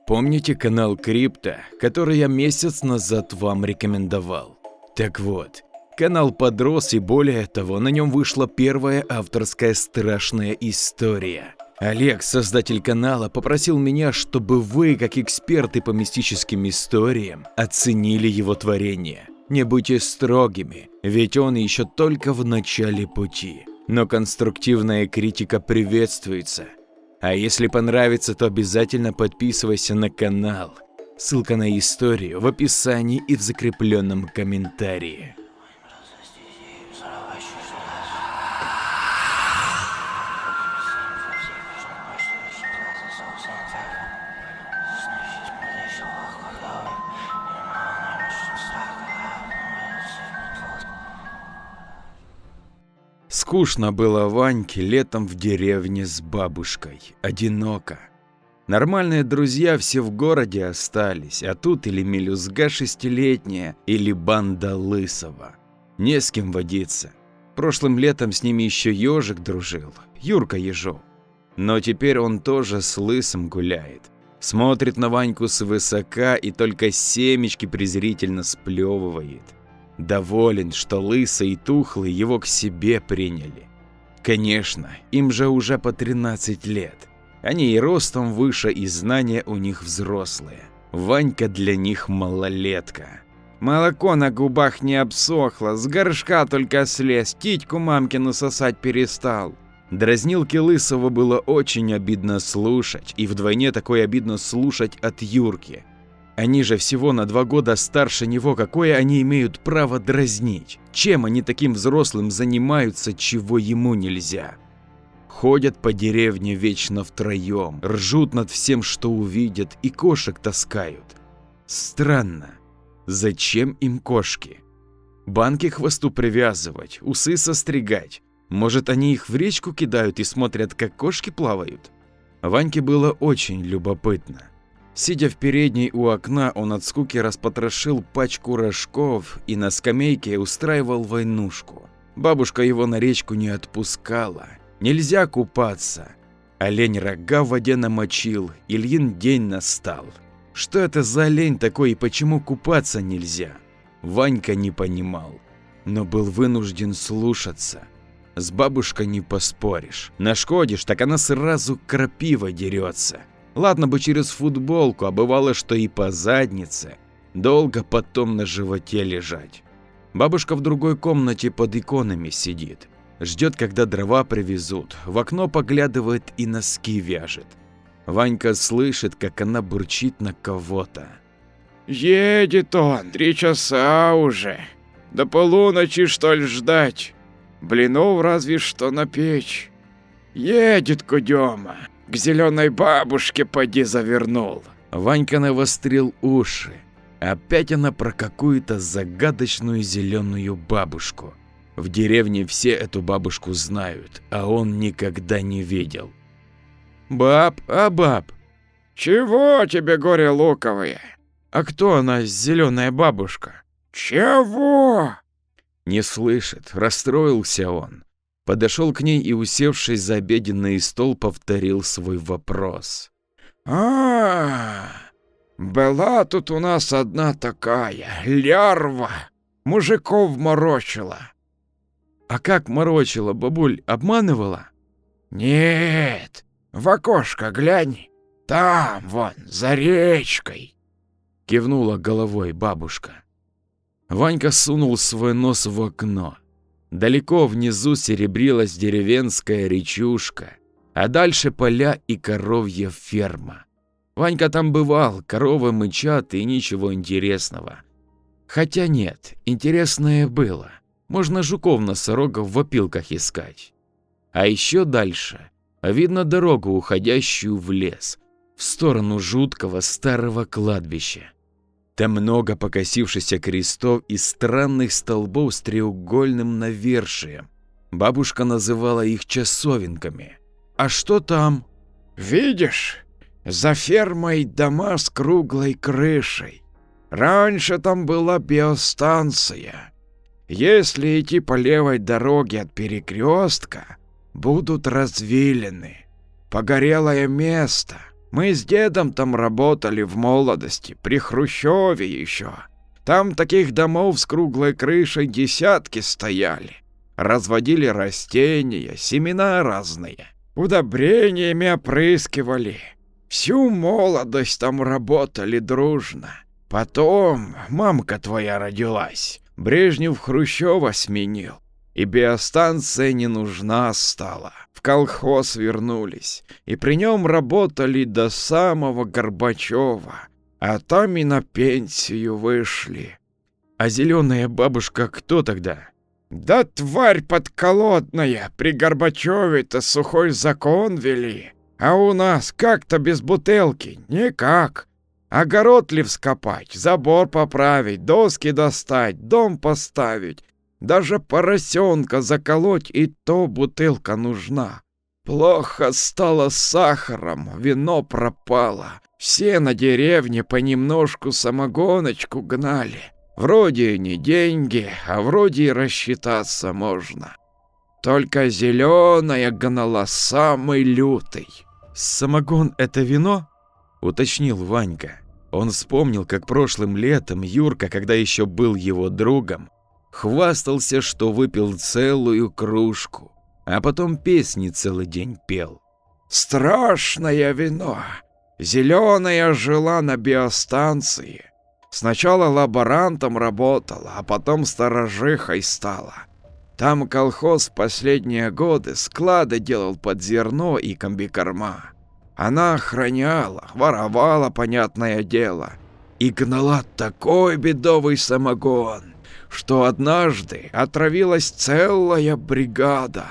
Помните канал Крипто, который я месяц назад вам рекомендовал? Так вот, канал подрос, и более того, на нем вышла первая авторская страшная история. Олег, создатель канала, попросил меня, чтобы вы, как эксперты по мистическим историям, оценили его творение. Не будьте строгими, ведь он еще только в начале пути. Но конструктивная критика приветствуется. А если понравится, то обязательно подписывайся на канал. Ссылка на историю в описании и в закрепленном комментарии. Скучно было Ваньке летом в деревне с бабушкой, одиноко. Нормальные друзья все в городе остались, а тут или мелюзга 6-летняя, или банда Лысого. Не с кем водиться. Прошлым летом с ними еще ежик дружил, Юрка Ежов. Но теперь он тоже с Лысым гуляет. Смотрит на Ваньку свысока и только семечки презрительно сплевывает. Доволен, что Лысый и Тухлый его к себе приняли. Конечно, им же уже по 13 лет. Они и ростом выше, и знания у них взрослые. Ванька для них малолетка. Молоко на губах не обсохло, с горшка только слез, титьку мамкину сосать перестал. Дразнилки Лысого было очень обидно слушать, и вдвойне такое обидно слушать от Юрки. Они же всего на 2 года старше него, какое они имеют право дразнить? Чем они таким взрослым занимаются, чего ему нельзя? Ходят по деревне вечно втроем, ржут над всем, что увидят, и кошек таскают. Странно, зачем им кошки? Банки к хвосту привязывать, усы состригать. Может, они их в речку кидают и смотрят, как кошки плавают? Ваньке было очень любопытно. Сидя в передней у окна, он от скуки распотрошил пачку рожков и на скамейке устраивал войнушку. Бабушка его на речку не отпускала. Нельзя купаться. Олень рога в воде намочил, Ильин день настал. Что это за олень такой и почему купаться нельзя? Ванька не понимал, но был вынужден слушаться. С бабушкой не поспоришь. Нашкодишь, так она сразу крапива дерется. Ладно бы через футболку, а бывало, что и по заднице. Долго потом на животе лежать. Бабушка в другой комнате под иконами сидит. Ждет, когда дрова привезут. В окно поглядывает и носки вяжет. Ванька слышит, как она бурчит на кого-то. «Едет он, 3 часа уже. До полуночи, что ли, ждать? Блинов разве что напечь. Едет Кудема. К зеленой бабушке поди завернул». Ванька навострил уши. Опять она про какую-то загадочную зеленую бабушку. В деревне все эту бабушку знают, а он никогда не видел. «Баб, а баб?» «Чего тебе, горе луковые?» «А кто она, зеленая бабушка?» «Чего?» Не слышит, расстроился он. Подошел к ней и, усевшись за обеденный стол, повторил свой вопрос. Была тут у нас одна такая лярва, мужиков морочила». «А как морочила, бабуль, обманывала?» «Нет, в окошко глянь, там вон, за речкой», — кивнула головой бабушка. Ванька сунул свой нос в окно. Далеко внизу серебрилась деревенская речушка, а дальше поля и коровья ферма. Ванька там бывал, коровы мычат и ничего интересного. Хотя нет, интересное было. Можно жуков-носорогов в опилках искать. А еще дальше видно дорогу, уходящую в лес, в сторону жуткого старого кладбища. Там много покосившихся крестов и странных столбов с треугольным навершием. Бабушка называла их часовенками. «А что там?» «Видишь, за фермой дома с круглой крышей. Раньше там была биостанция. Если идти по левой дороге от перекрестка, будут развилины. Погорелое место. Мы с дедом там работали в молодости, при Хрущеве еще. Там таких домов с круглой крышей десятки стояли. Разводили растения, семена разные. Удобрениями опрыскивали. Всю молодость там работали дружно. Потом мамка твоя родилась. Брежнев Хрущева сменил. И биостанция не нужна стала. В колхоз вернулись. И при нем работали до самого Горбачева. А там и на пенсию вышли. А зеленая бабушка кто тогда? Да тварь подколодная. При Горбачеве-то сухой закон вели. А у нас как-то без бутылки? Никак. Огород ли вскопать, забор поправить, доски достать, дом поставить. Даже поросенка заколоть, и то бутылка нужна. Плохо стало с сахаром, вино пропало. Все на деревне понемножку самогоночку гнали. Вроде не деньги, а вроде и рассчитаться можно. Только зеленая гнала самый лютый. Самогон — это вино? Уточнил Ванька. Он вспомнил, как прошлым летом Юрка, когда еще был его другом, хвастался, что выпил целую кружку, а потом песни целый день пел. Страшное вино. Зеленая жила на биостанции. Сначала лаборантом работала, а потом сторожихой стала. Там колхоз в последние годы склады делал под зерно и комбикорма. Она охраняла, воровала, понятное дело, и гнала такой бедовый самогон, что однажды отравилась целая бригада.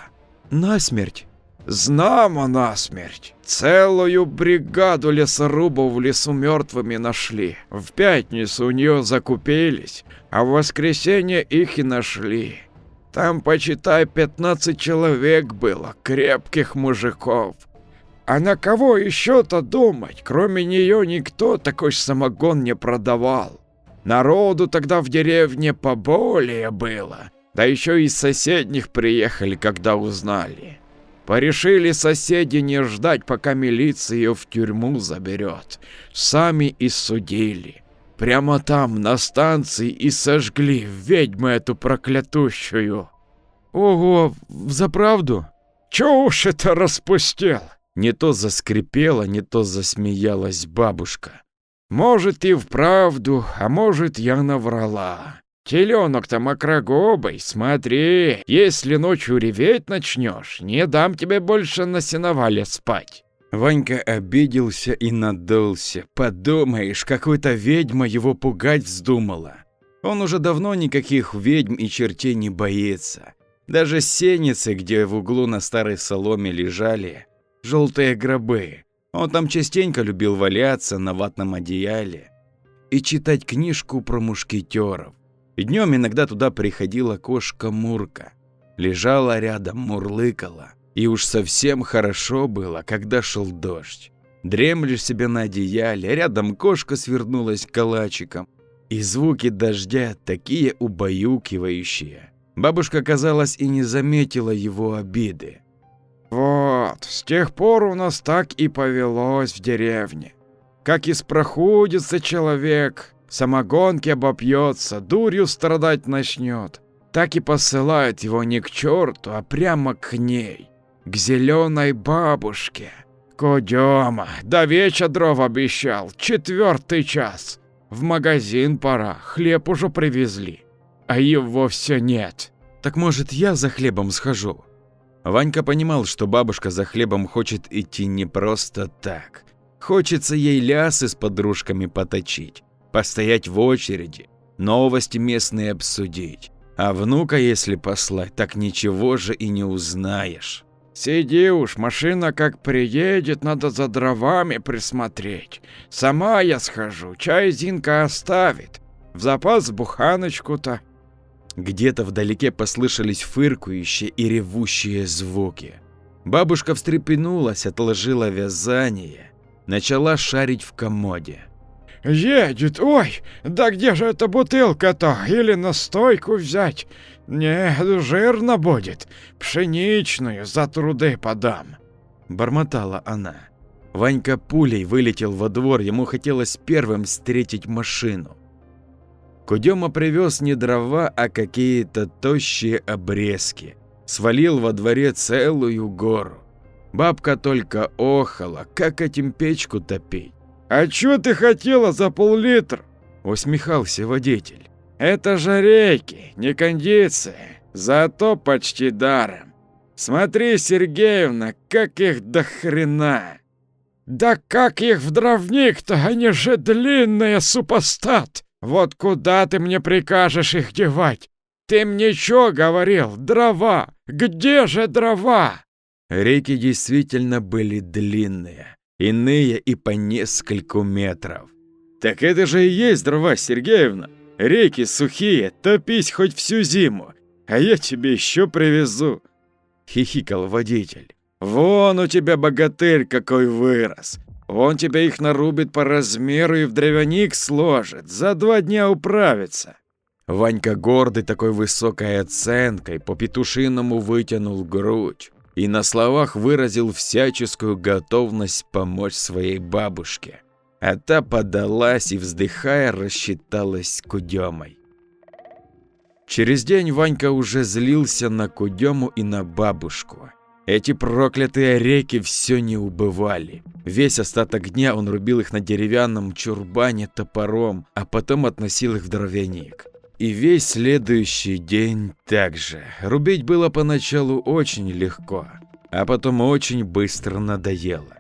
Насмерть? Знамо насмерть. Целую бригаду лесорубов в лесу мертвыми нашли. В пятницу у нее закупились, а в воскресенье их и нашли. Там, почитай, 15 человек было, крепких мужиков. А на кого еще-то думать? Кроме нее никто такой самогон не продавал. Народу тогда в деревне поболее было. Да еще из соседних приехали, когда узнали. Порешили соседи не ждать, пока милиция ее в тюрьму заберет. Сами и судили. Прямо там, на станции, и сожгли ведьму эту проклятущую. Ого, взаправду? Чё уж это распустил? Не то заскрипела, не то засмеялась бабушка. Может и вправду, а может я наврала. Теленок-то мокрогубый, смотри, если ночью реветь начнешь, не дам тебе больше на сеновале спать. Ванька обиделся и надулся. Подумаешь, какой-то ведьма его пугать вздумала. Он уже давно никаких ведьм и чертей не боится. Даже сеницы, где в углу на старой соломе лежали желтые гробы. Он там частенько любил валяться на ватном одеяле и читать книжку про мушкетеров. Днем иногда туда приходила кошка Мурка. Лежала рядом, мурлыкала. И уж совсем хорошо было, когда шел дождь. Дремлешь себе на одеяле, рядом кошка свернулась калачиком. И звуки дождя такие убаюкивающие. Бабушка, казалось, и не заметила его обиды. Вот, с тех пор у нас так и повелось в деревне. Как испроходится человек, самогонки обопьется, дурью страдать начнет, так и посылают его не к черту, а прямо к ней, к зеленой бабушке. Кудема, до вечера дров обещал, 4 час. В магазин пора, хлеб уже привезли, а его все нет. Так может, я за хлебом схожу? Ванька понимал, что бабушка за хлебом хочет идти не просто так. Хочется ей лясы с подружками поточить, постоять в очереди, новости местные обсудить. А внука, если послать, так ничего же и не узнаешь. Сиди уж, машина как приедет, надо за дровами присмотреть. Сама я схожу, чай Зинка оставит. В запас буханочку-то. Где-то вдалеке послышались фыркающие и ревущие звуки. Бабушка встрепенулась, отложила вязание, начала шарить в комоде. Едет, ой, да где же эта бутылка-то? Или настойку взять? Нет, жирно будет, пшеничную за труды подам. Бормотала она. Ванька пулей вылетел во двор, ему хотелось первым встретить машину. Кудема привез не дрова, а какие-то тощие обрезки. Свалил во дворе целую гору. Бабка только охала, как этим печку топить. «А чё ты хотела за пол-литра?» — усмехался водитель. «Это же рейки, не кондиция, зато почти даром. Смотри, Сергеевна, как их до хрена!» «Да как их в дровник-то, они же длинные, супостат! Вот куда ты мне прикажешь их девать? Ты мне чё говорил, дрова? Где же дрова?» Реки действительно были длинные, иные и по нескольку метров. «Так это же и есть дрова, Сергеевна. Реки сухие, топись хоть всю зиму, а я тебе еще привезу», — хихикал водитель. «Вон у тебя богатырь какой вырос. Он тебе их нарубит по размеру и в дровяник сложит. За 2 дня управится». Ванька, гордый такой высокой оценкой, по-петушиному вытянул грудь и на словах выразил всяческую готовность помочь своей бабушке. А та подалась и, вздыхая, рассчиталась с Кудемой. Через день Ванька уже злился на Кудему и на бабушку. Эти проклятые реки все не убывали. Весь остаток дня он рубил их на деревянном чурбане топором, а потом относил их в дровяник. И весь следующий день также. Рубить было поначалу очень легко, а потом очень быстро надоело.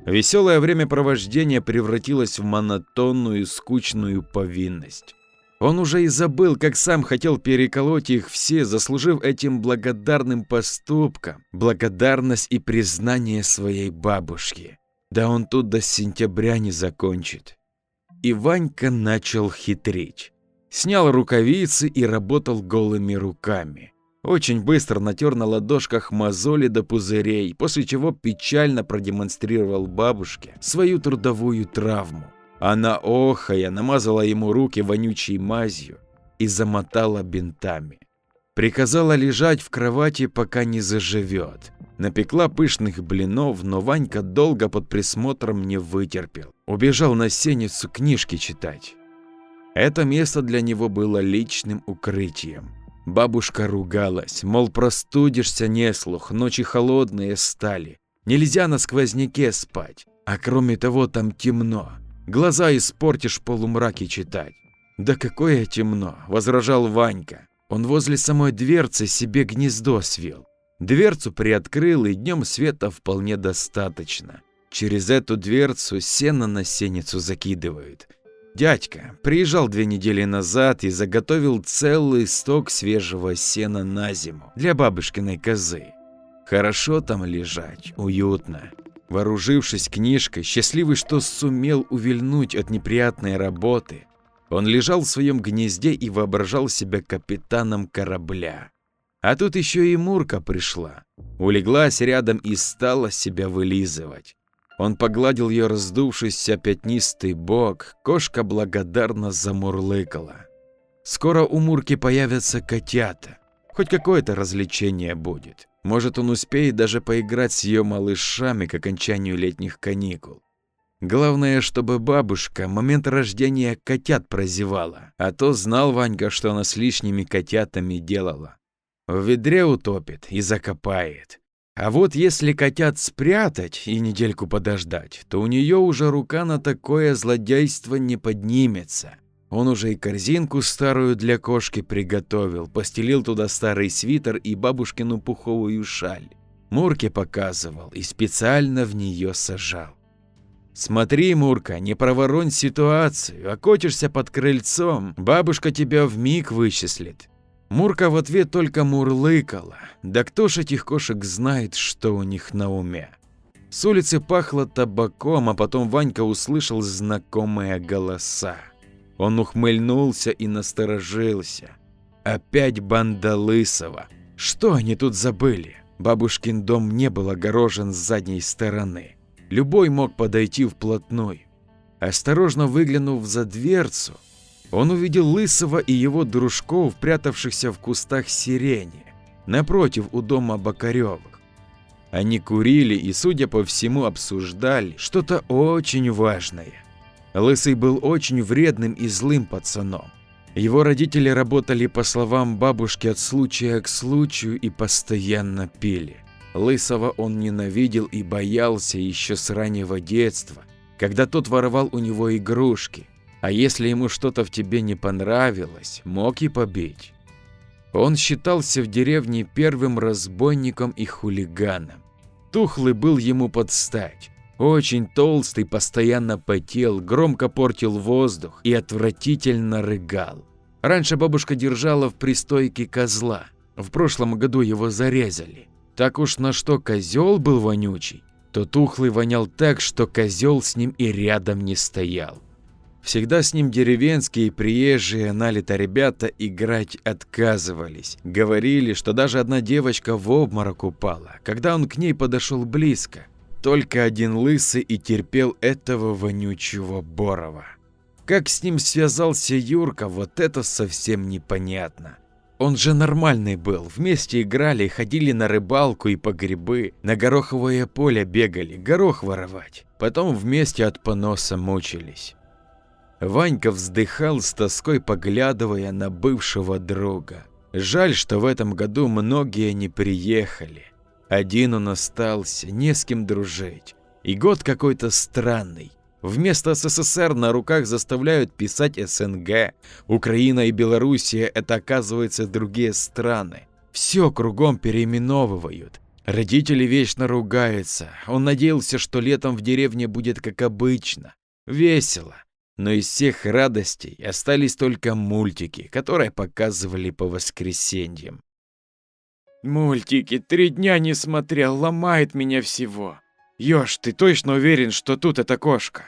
Веселое времяпровождение превратилось в монотонную, скучную повинность. Он уже и забыл, как сам хотел переколоть их все, заслужив этим благодарным поступком благодарность и признание своей бабушки. Да он тут до сентября не закончит. И Ванька начал хитрить. Снял рукавицы и работал голыми руками. Очень быстро натер на ладошках мозоли до пузырей, после чего печально продемонстрировал бабушке свою трудовую травму. Она, охая, намазала ему руки вонючей мазью и замотала бинтами. Приказала лежать в кровати, пока не заживет. Напекла пышных блинов, но Ванька долго под присмотром не вытерпел. Убежал на сеницу книжки читать. Это место для него было личным укрытием. Бабушка ругалась, мол, простудишься неслух, ночи холодные стали, нельзя на сквозняке спать, а кроме того там темно. Глаза испортишь в полумраке читать. Да какое темно, возражал Ванька. Он возле самой дверцы себе гнездо свел. Дверцу приоткрыл, и днем света вполне достаточно. Через эту дверцу сено на сеницу закидывают. Дядька приезжал 2 недели назад и заготовил целый сток свежего сена на зиму для бабушкиной козы. Хорошо там лежать, уютно. Вооружившись книжкой, счастливый, что сумел увильнуть от неприятной работы, он лежал в своем гнезде и воображал себя капитаном корабля. А тут еще и Мурка пришла, улеглась рядом и стала себя вылизывать. Он погладил ее раздувшийся пятнистый бок, кошка благодарно замурлыкала. Скоро у Мурки появятся котята, хоть какое-то развлечение будет. Может, он успеет даже поиграть с ее малышами к окончанию летних каникул. Главное, чтобы бабушка в момент рождения котят прозевала, а то знал Ванька, что она с лишними котятами делала. В ведре утопит и закопает. А вот если котят спрятать и недельку подождать, то у нее уже рука на такое злодейство не поднимется. Он уже и корзинку старую для кошки приготовил, постелил туда старый свитер и бабушкину пуховую шаль. Мурке показывал и специально в нее сажал. Смотри, Мурка, не проворонь ситуацию, окотишься под крыльцом, бабушка тебя вмиг вычислит. Мурка в ответ только мурлыкала, да кто ж этих кошек знает, что у них на уме. С улицы пахло табаком, а потом Ванька услышал знакомые голоса. Он ухмыльнулся и насторожился. Опять банда Лысого. Что они тут забыли? Бабушкин дом не был огорожен с задней стороны. Любой мог подойти вплотную. Осторожно выглянув за дверцу, он увидел Лысого и его дружков, прятавшихся в кустах сирени, напротив у дома Бокаревых. Они курили и, судя по всему, обсуждали что-то очень важное. Лысый был очень вредным и злым пацаном. Его родители работали, по словам бабушки, от случая к случаю и постоянно пили. Лысого он ненавидел и боялся еще с раннего детства, когда тот воровал у него игрушки, а если ему что-то в тебе не понравилось, мог и побить. Он считался в деревне первым разбойником и хулиганом. Тухлый был ему под стать. Очень толстый, постоянно потел, громко портил воздух и отвратительно рыгал. Раньше бабушка держала в пристойке козла. В прошлом году его зарезали. Так уж на что козел был вонючий, то Тухлый вонял так, что козел с ним и рядом не стоял. Всегда с ним деревенские и приезжие налито ребята играть отказывались. Говорили, что даже одна девочка в обморок упала, когда он к ней подошел близко. Только один Лысый и терпел этого вонючего Борова. Как с ним связался Юрка, вот это совсем непонятно. Он же нормальный был, вместе играли, ходили на рыбалку и по грибы, на гороховое поле бегали, горох воровать. Потом вместе от поноса мучились. Ванька вздыхал с тоской, поглядывая на бывшего друга. Жаль, что в этом году многие не приехали. Один он остался, не с кем дружить. И год какой-то странный. Вместо СССР на руках заставляют писать СНГ. Украина и Белоруссия – это, оказывается, другие страны. Все кругом переименовывают. Родители вечно ругаются. Он надеялся, что летом в деревне будет как обычно. Весело. Но из всех радостей остались только мультики, которые показывали по воскресеньям. Мультики 3 дня не смотрел, ломает меня всего. Ёж, ты точно уверен, что тут эта кошка?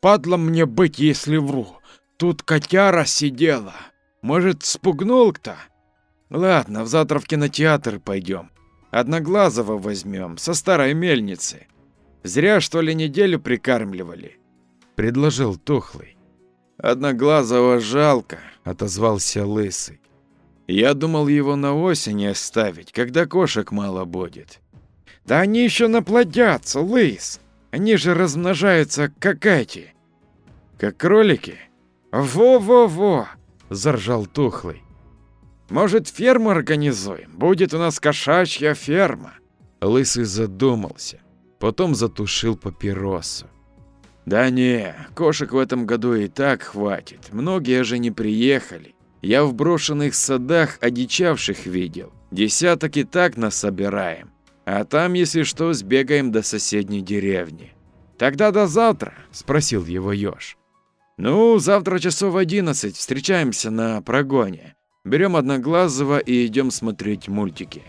Падла мне быть, если вру. Тут котяра сидела. Может, спугнул кто? Ладно, завтра в кинотеатр пойдем. Одноглазого возьмем, со старой мельницы. Зря, что ли, неделю прикармливали. Предложил Тухлый. Одноглазого жалко, Отозвался Лысый. Я думал его на осень оставить, когда кошек мало будет. Да они еще наплодятся, Лыс. Они же размножаются, как эти. Как кролики. Во-во-во, заржал Тухлый. Может, ферму организуем? Будет у нас кошачья ферма. Лысый задумался, потом затушил папиросу. Да не, кошек в этом году и так хватит. Многие же не приехали. Я в брошенных садах одичавших видел. Десяток и так насобираем. А там, если что, сбегаем до соседней деревни. Тогда до завтра, спросил его Ёж. Ну, завтра часов 11 встречаемся на прогоне. Берем Одноглазого и идем смотреть мультики.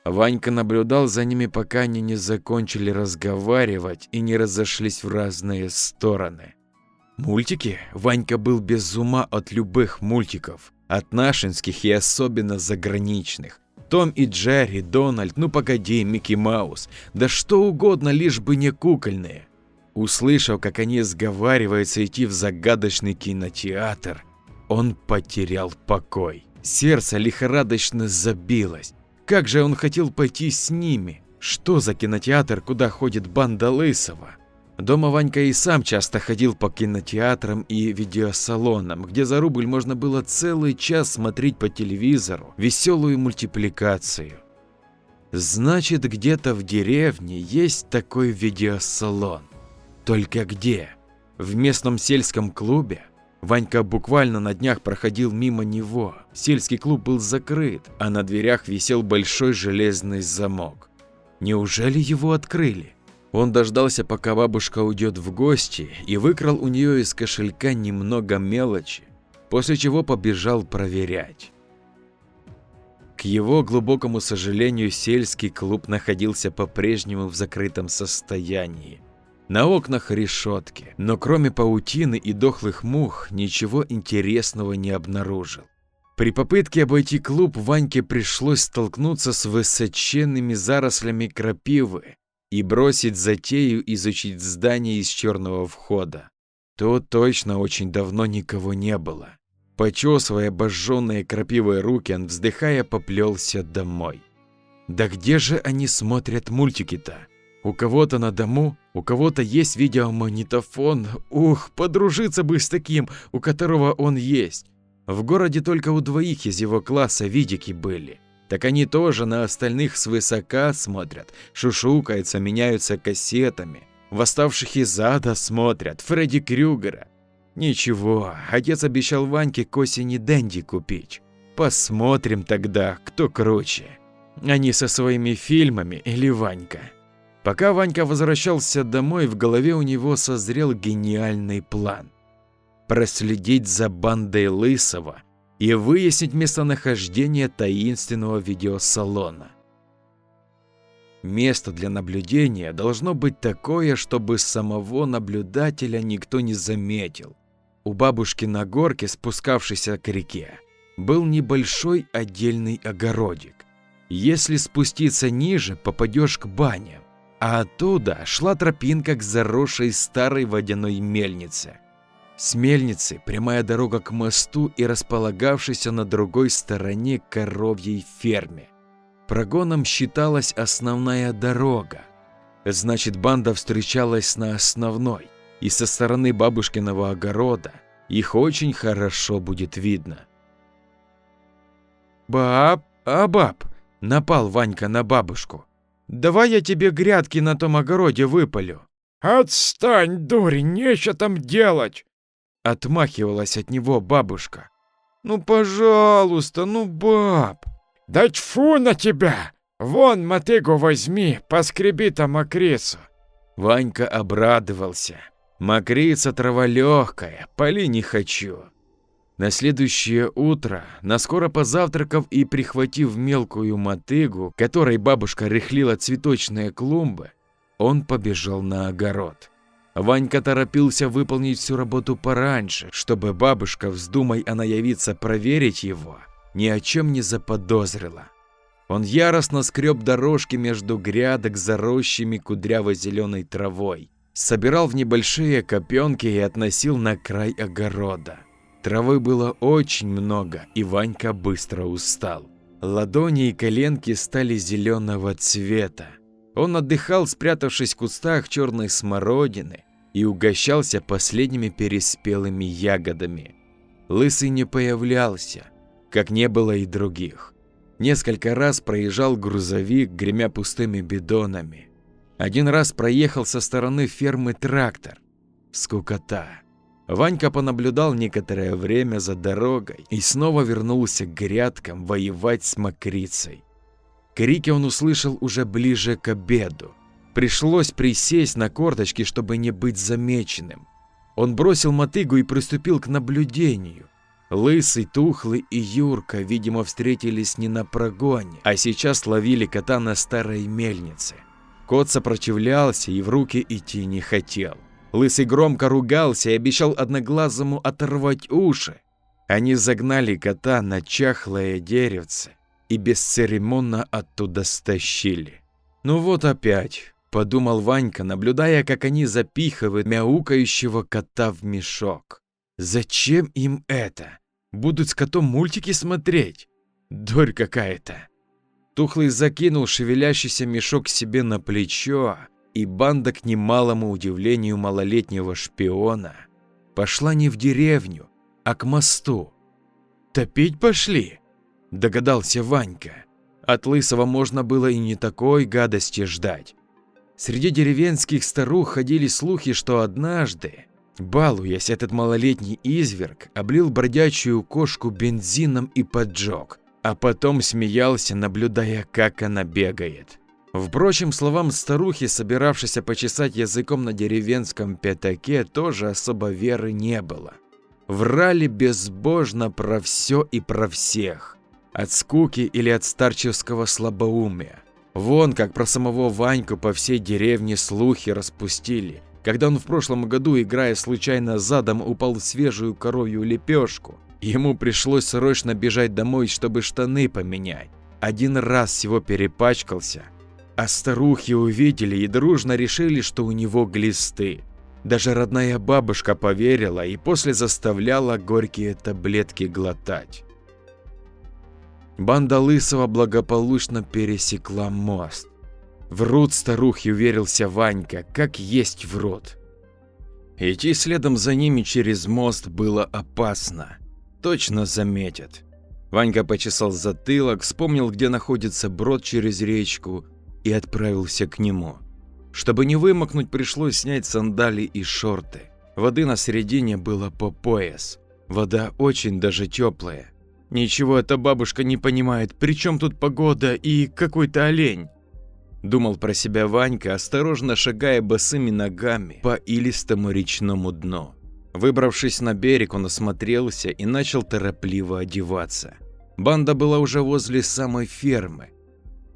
Ванька наблюдал за ними, пока они не закончили разговаривать и не разошлись в разные стороны. Мультики? Ванька был без ума от любых мультиков, от нашинских и особенно заграничных. Том и Джерри, Дональд, ну погоди, Микки Маус, да что угодно, лишь бы не кукольные. Услышав, как они сговариваются идти в загадочный кинотеатр, он потерял покой. Сердце лихорадочно забилось. Как же он хотел пойти с ними? Что за кинотеатр, куда ходит банда Лысого? Дома Ванька и сам часто ходил по кинотеатрам и видеосалонам, где за рубль можно было целый час смотреть по телевизору веселую мультипликацию. Значит, где-то в деревне есть такой видеосалон. Только где? В местном сельском клубе? Ванька буквально на днях проходил мимо него. Сельский клуб был закрыт, а на дверях висел большой железный замок. Неужели его открыли? Он дождался, пока бабушка уйдет в гости, и выкрал у нее из кошелька немного мелочи, после чего побежал проверять. К его глубокому сожалению, сельский клуб находился по-прежнему в закрытом состоянии. На окнах решетки, но кроме паутины и дохлых мух ничего интересного не обнаружил. При попытке обойти клуб Ваньке пришлось столкнуться с высоченными зарослями крапивы и бросить затею изучить здание из черного входа. Тут точно очень давно никого не было. Почесывая обожженные крапивой руки, он, вздыхая, поплелся домой. Да где же они смотрят мультики-то? У кого-то на дому, у кого-то есть видеомагнитофон. Ух, подружиться бы с таким, у которого он есть. В городе только у двоих из его класса видики были. Так они тоже на остальных свысока смотрят, шушукаются, меняются кассетами. Восставших из ада смотрят, Фредди Крюгера. Ничего, отец обещал Ваньке к осени Дэнди купить. Посмотрим тогда, кто круче. Они со своими фильмами или Ванька. Пока Ванька возвращался домой, в голове у него созрел гениальный план. Проследить за бандой Лысого и выяснить местонахождение таинственного видеосалона. Место для наблюдения должно быть такое, чтобы самого наблюдателя никто не заметил. У бабушки на горке, спускавшейся к реке, был небольшой отдельный огородик. Если спуститься ниже, попадешь к баням, а оттуда шла тропинка к заросшей старой водяной мельнице. С мельницы прямая дорога к мосту и располагавшейся на другой стороне коровьей ферме. Прогоном считалась основная дорога. Значит, банда встречалась на основной, и со стороны бабушкиного огорода их очень хорошо будет видно. «Баб, баб!» – напал Ванька на бабушку. «Давай я тебе грядки на том огороде выпалю». «Отстань, дурень, нечего там делать!» – отмахивалась от него бабушка. «Ну, пожалуйста, ну, баб!» «Да тьфу на тебя! Вон мотыгу возьми, поскреби там мокрицу!» Ванька обрадовался. Мокрица трава легкая, пали не хочу. На следующее утро, наскоро позавтракав и прихватив мелкую мотыгу, которой бабушка рыхлила цветочные клумбы, он побежал на огород. Ванька торопился выполнить всю работу пораньше, чтобы бабушка, вздумай она явиться проверить его, ни о чем не заподозрила. Он яростно скреб дорожки между грядок, заросшими кудряво-зеленой травой, собирал в небольшие копенки и относил на край огорода. Травы было очень много, и Ванька быстро устал. Ладони и коленки стали зеленого цвета. Он отдыхал, спрятавшись в кустах черной смородины, и угощался последними переспелыми ягодами. Лысый не появлялся, как не было и других. Несколько раз проезжал грузовик, гремя пустыми бидонами. Один раз проехал со стороны фермы трактор. Скукота. Ванька понаблюдал некоторое время за дорогой и снова вернулся к грядкам воевать с мокрицей. Крики он услышал уже ближе к обеду. Пришлось присесть на корточки, чтобы не быть замеченным. Он бросил мотыгу и приступил к наблюдению. Лысый, Тухлый и Юрка, видимо, встретились не на прогоне, а сейчас ловили кота на старой мельнице. Кот сопротивлялся и в руки идти не хотел. Лысый громко ругался и обещал Одноглазому оторвать уши. Они загнали кота на чахлое деревце и бесцеремонно оттуда стащили. «Ну вот опять», – подумал Ванька, наблюдая, как они запихивают мяукающего кота в мешок. «Зачем им это? Будут с котом мультики смотреть? Дурь какая-то». Тухлый закинул шевелящийся мешок себе на плечо, и банда, к немалому удивлению малолетнего шпиона, пошла не в деревню, а к мосту. «Топить пошли?» – догадался Ванька. От Лысого можно было и не такой гадости ждать. Среди деревенских старух ходили слухи, что однажды, балуясь, этот малолетний изверг облил бродячую кошку бензином и поджег, а потом смеялся, наблюдая, как она бегает. Впрочем, словам старухи, собиравшейся почесать языком на деревенском пятаке, тоже особо веры не было. Врали безбожно про все и про всех, от скуки или от старческого слабоумия. Вон как про самого Ваньку по всей деревне слухи распустили, когда он в прошлом году, играя случайно задом, упал в свежую коровью лепешку. Ему пришлось срочно бежать домой, чтобы штаны поменять. Один раз всего перепачкался, а старухи увидели и дружно решили, что у него глисты. Даже родная бабушка поверила и после заставляла горькие таблетки глотать. Банда Лысого благополучно пересекла мост. Врут старухи, уверился Ванька, как есть врут. Идти следом за ними через мост было опасно. Точно заметят. Ванька почесал затылок, вспомнил, где находится брод через речку, и отправился к нему. Чтобы не вымокнуть, пришлось снять сандалии и шорты. Воды на середине было по пояс. Вода очень даже теплая. Ничего эта бабушка не понимает, при чем тут погода и какой-то олень. Думал про себя Ванька, осторожно шагая босыми ногами по илистому речному дну. Выбравшись на берег, он осмотрелся и начал торопливо одеваться. Банда была уже возле самой фермы.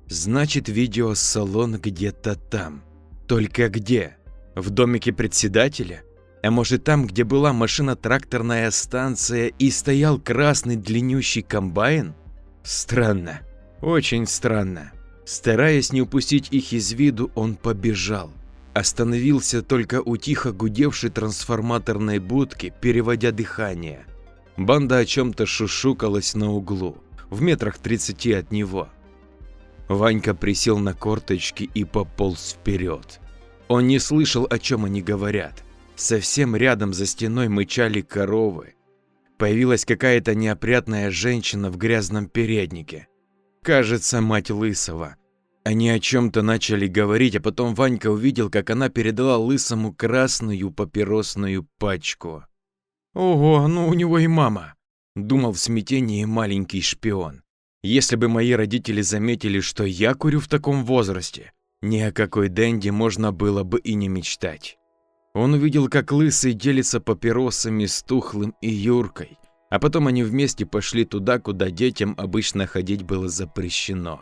Значит, видеосалон где-то там. Только где? В домике председателя? А может, там, где была машино-тракторная станция и стоял красный длиннющий комбайн? Странно. Очень странно. Стараясь не упустить их из виду, он побежал. Остановился только у тихо гудевшей трансформаторной будки, переводя дыхание. Банда о чем-то шушукалась на углу, в метрах 30 от него. Ванька присел на корточки и пополз вперед. Он не слышал, о чем они говорят. Совсем рядом за стеной мычали коровы. Появилась какая-то неопрятная женщина в грязном переднике. Кажется, мать Лысого. Они о чем-то начали говорить, а потом Ванька увидел, как она передала Лысому красную папиросную пачку. «Ого, ну у него и мама», – думал в смятении маленький шпион. «Если бы мои родители заметили, что я курю в таком возрасте, ни о какой денди можно было бы и не мечтать». Он увидел, как Лысый делится папиросами с Тухлым и Юркой, а потом они вместе пошли туда, куда детям обычно ходить было запрещено.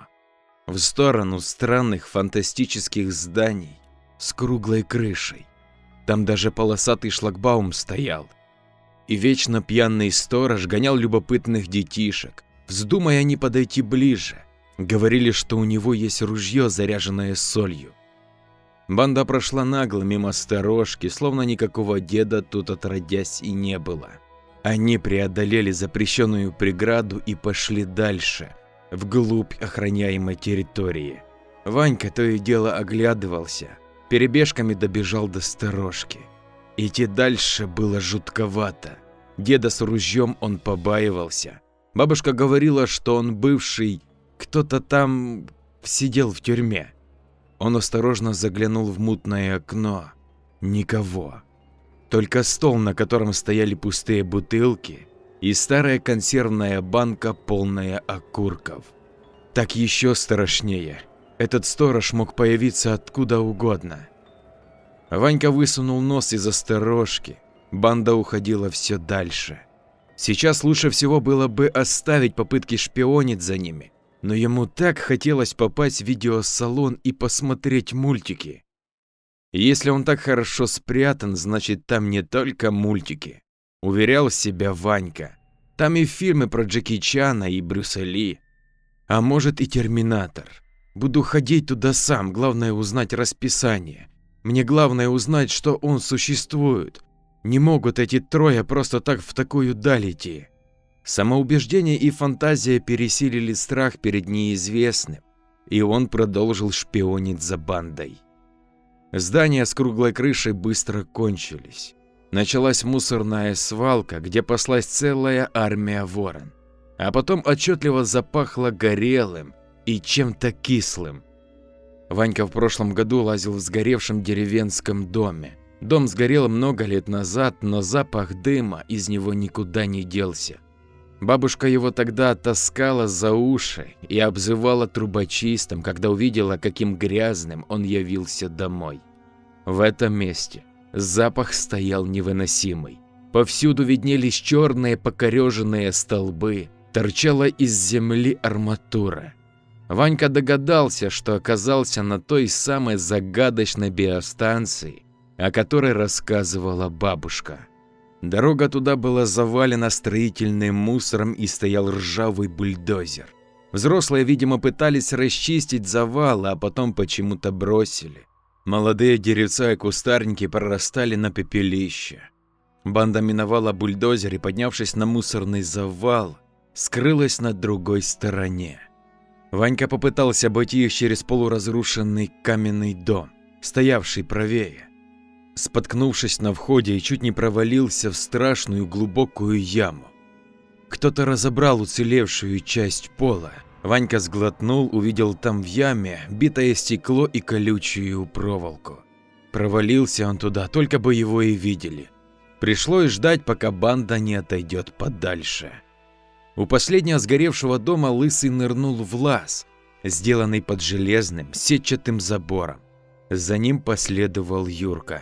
В сторону странных фантастических зданий с круглой крышей. Там даже полосатый шлагбаум стоял. И вечно пьяный сторож гонял любопытных детишек, вздумая они подойти ближе. Говорили, что у него есть ружье, заряженное солью. Банда прошла нагло мимо сторожки, словно никакого деда тут отродясь и не было. Они преодолели запрещенную преграду и пошли дальше, вглубь охраняемой территории. Ванька то и дело оглядывался, перебежками добежал до сторожки. Идти дальше было жутковато. Деда с ружьем он побаивался. Бабушка говорила, что он бывший, кто-то там сидел в тюрьме. Он осторожно заглянул в мутное окно. Никого. Только стол, на котором стояли пустые бутылки, и старая консервная банка, полная окурков. Так еще страшнее. Этот сторож мог появиться откуда угодно. Ванька высунул нос из-за сторожки. Банда уходила все дальше. Сейчас лучше всего было бы оставить попытки шпионить за ними. Но ему так хотелось попасть в видеосалон и посмотреть мультики. Если он так хорошо спрятан, значит там не только мультики. Уверял себя Ванька. Там и фильмы про Джеки Чана и Брюса Ли. А может и Терминатор. Буду ходить туда сам, главное узнать расписание. Мне главное узнать, что он существует. Не могут эти трое просто так в такую даль идти. Самоубеждение и фантазия пересилили страх перед неизвестным, и он продолжил шпионить за бандой. Здания с круглой крышей быстро кончились. Началась мусорная свалка, где паслась целая армия ворон. А потом отчетливо запахло горелым и чем-то кислым. Ванька в прошлом году лазил в сгоревшем деревенском доме. Дом сгорел много лет назад, но запах дыма из него никуда не делся. Бабушка его тогда таскала за уши и обзывала трубочистом, когда увидела, каким грязным он явился домой. В этом месте запах стоял невыносимый. Повсюду виднелись черные покореженные столбы, торчала из земли арматура. Ванька догадался, что оказался на той самой загадочной биостанции, о которой рассказывала бабушка. Дорога туда была завалена строительным мусором и стоял ржавый бульдозер. Взрослые, видимо, пытались расчистить завал, а потом почему-то бросили. Молодые деревца и кустарники прорастали на пепелище. Банда миновала бульдозер и, поднявшись на мусорный завал, скрылась на другой стороне. Ванька попытался обойти их через полуразрушенный каменный дом, стоявший правее. Споткнувшись на входе и чуть не провалился в страшную глубокую яму. Кто-то разобрал уцелевшую часть пола. Ванька сглотнул, увидел там в яме битое стекло и колючую проволоку. Провалился он туда, только бы его и видели. Пришлось ждать, пока банда не отойдет подальше. У последнего сгоревшего дома Лысый нырнул в лаз, сделанный под железным сетчатым забором. За ним последовал Юрка.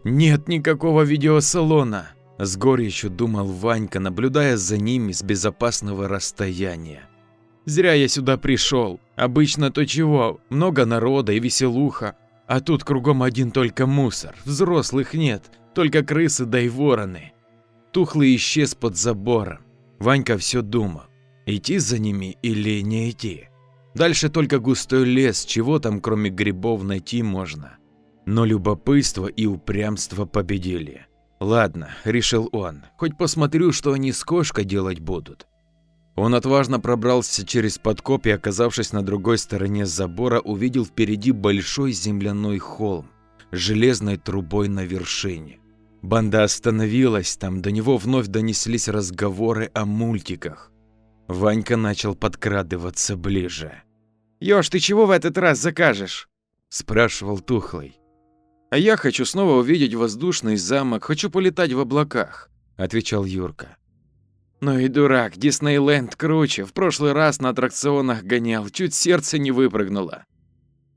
«Нет никакого видеосалона», – с горечью думал Ванька, наблюдая за ними с безопасного расстояния. «Зря я сюда пришел. Обычно то чего, много народа и веселуха, а тут кругом один только мусор, взрослых нет, только крысы да и вороны». Тухлый исчез под забором. Ванька все думал, идти за ними или не идти. Дальше только густой лес, чего там кроме грибов найти можно. Но любопытство и упрямство победили. Ладно, решил он, хоть посмотрю, что они с кошкой делать будут. Он отважно пробрался через подкоп и, оказавшись на другой стороне забора, увидел впереди большой земляной холм с железной трубой на вершине. Банда остановилась там, до него вновь донеслись разговоры о мультиках. Ванька начал подкрадываться ближе. «Ёж, ты чего в этот раз закажешь?» – спрашивал Тухлый. «А я хочу снова увидеть воздушный замок, хочу полетать в облаках», – отвечал Юрка. «Ну и дурак, Диснейленд круче, в прошлый раз на аттракционах гонял, чуть сердце не выпрыгнуло».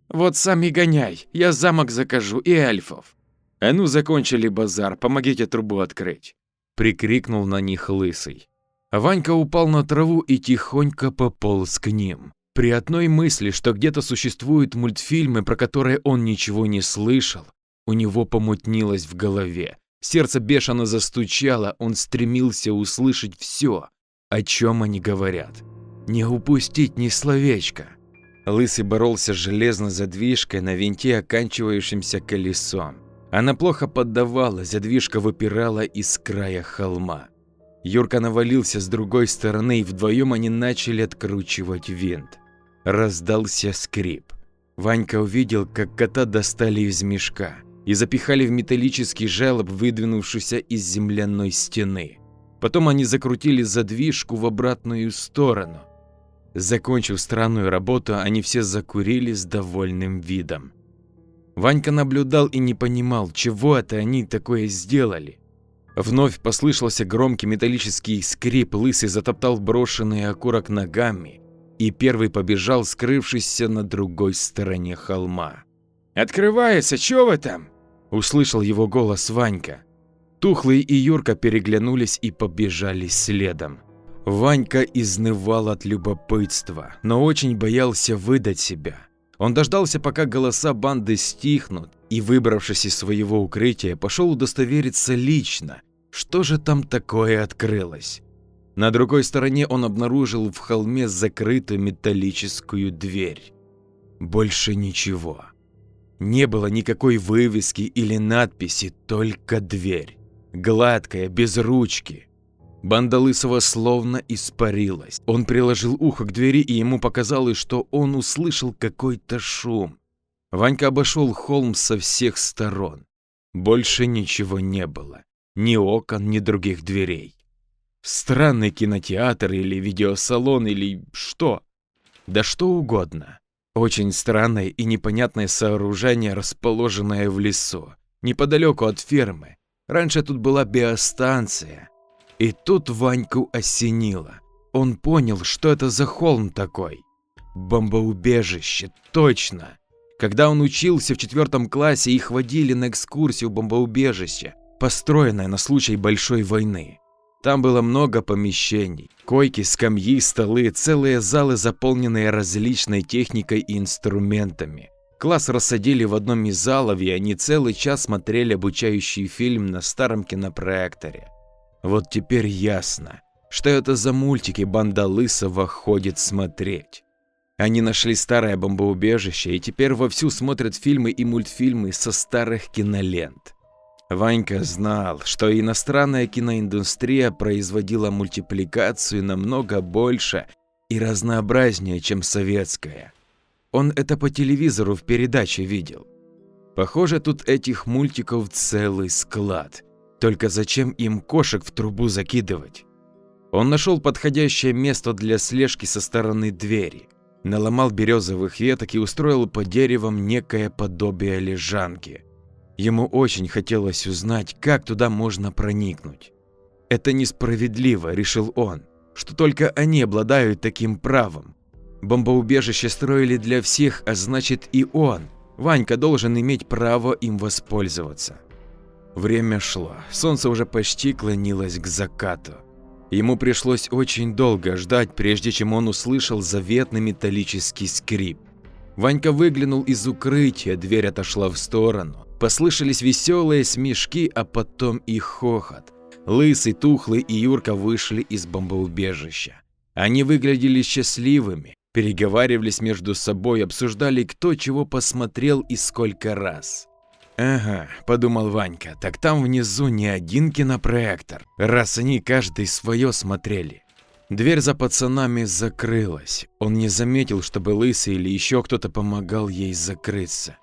«Вот сам и гоняй, я замок закажу и эльфов». «А ну, закончили базар, помогите трубу открыть», – прикрикнул на них Лысый. Ванька упал на траву и тихонько пополз к ним. При одной мысли, что где-то существуют мультфильмы, про которые он ничего не слышал, у него помутнилось в голове. Сердце бешено застучало, он стремился услышать все, о чем они говорят. Не упустить ни словечка. Лысый боролся с железной задвижкой на винте, оканчивающимся колесом. Она плохо поддавалась, задвижка выпирала из края холма. Юрка навалился с другой стороны, и вдвоем они начали откручивать винт. Раздался скрип. Ванька увидел, как кота достали из мешка и запихали в металлический желоб, выдвинувшийся из земляной стены. Потом они закрутили задвижку в обратную сторону. Закончив странную работу, они все закурили с довольным видом. Ванька наблюдал и не понимал, чего это они такое сделали. Вновь послышался громкий металлический скрип, Лысый затоптал брошенный окурок ногами и первый побежал, скрывшись на другой стороне холма. «Открывается, чё вы там?» – услышал его голос Ванька. Тухлый и Юрка переглянулись и побежали следом. Ванька изнывал от любопытства, но очень боялся выдать себя. Он дождался, пока голоса банды стихнут, и, выбравшись из своего укрытия, пошел удостовериться лично, что же там такое открылось. На другой стороне он обнаружил в холме закрытую металлическую дверь. Больше ничего. Не было никакой вывески или надписи, только дверь. Гладкая, без ручки. Банда Лысого словно испарилась. Он приложил ухо к двери, и ему показалось, что он услышал какой-то шум. Ванька обошел холм со всех сторон. Больше ничего не было. Ни окон, ни других дверей. Странный кинотеатр или видеосалон или что? Да что угодно. Очень странное и непонятное сооружение, расположенное в лесу, неподалеку от фермы. Раньше тут была биостанция. И тут Ваньку осенило. Он понял, что это за холм такой. Бомбоубежище, точно. Когда он учился в 4 классе, их водили на экскурсию в бомбоубежище, построенное на случай большой войны. Там было много помещений, койки, скамьи, столы, целые залы, заполненные различной техникой и инструментами. Класс рассадили в одном из залов, и они целый час смотрели обучающий фильм на старом кинопроекторе. Вот теперь ясно, что это за мультики банда Лысого ходит смотреть. Они нашли старое бомбоубежище и теперь вовсю смотрят фильмы и мультфильмы со старых кинолент. Ванька знал, что иностранная киноиндустрия производила мультипликацию намного больше и разнообразнее, чем советская. Он это по телевизору в передаче видел. Похоже, тут этих мультиков целый склад. Только зачем им кошек в трубу закидывать? Он нашел подходящее место для слежки со стороны двери, наломал березовых веток и устроил под деревом некое подобие лежанки. Ему очень хотелось узнать, как туда можно проникнуть. Это несправедливо, решил он, что только они обладают таким правом. Бомбоубежище строили для всех, а значит и он, Ванька, должен иметь право им воспользоваться. Время шло, солнце уже почти клонилось к закату. Ему пришлось очень долго ждать, прежде чем он услышал заветный металлический скрип. Ванька выглянул из укрытия, дверь отошла в сторону. Послышались веселые смешки, а потом и хохот. Лысый, Тухлый и Юрка вышли из бомбоубежища. Они выглядели счастливыми, переговаривались между собой, обсуждали, кто чего посмотрел и сколько раз. «Ага», – подумал Ванька, – «так там внизу не один кинопроектор, раз они каждый свое смотрели». Дверь за пацанами закрылась. Он не заметил, чтобы Лысый или еще кто-то помогал ей закрыться.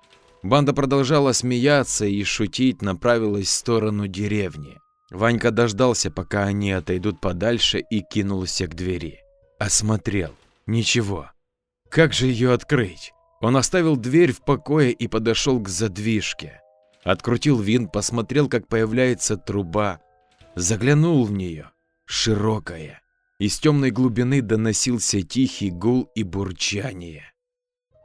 Банда продолжала смеяться и шутить, направилась в сторону деревни. Ванька дождался, пока они отойдут подальше, и кинулся к двери. Осмотрел. Ничего. Как же ее открыть? Он оставил дверь в покое и подошел к задвижке. Открутил винт, посмотрел, как появляется труба. Заглянул в нее. Широкая. Из темной глубины доносился тихий гул и бурчание.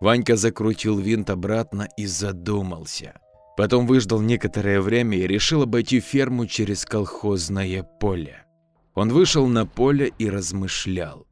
Ванька закрутил винт обратно и задумался. Потом выждал некоторое время и решил обойти ферму через колхозное поле. Он вышел на поле и размышлял.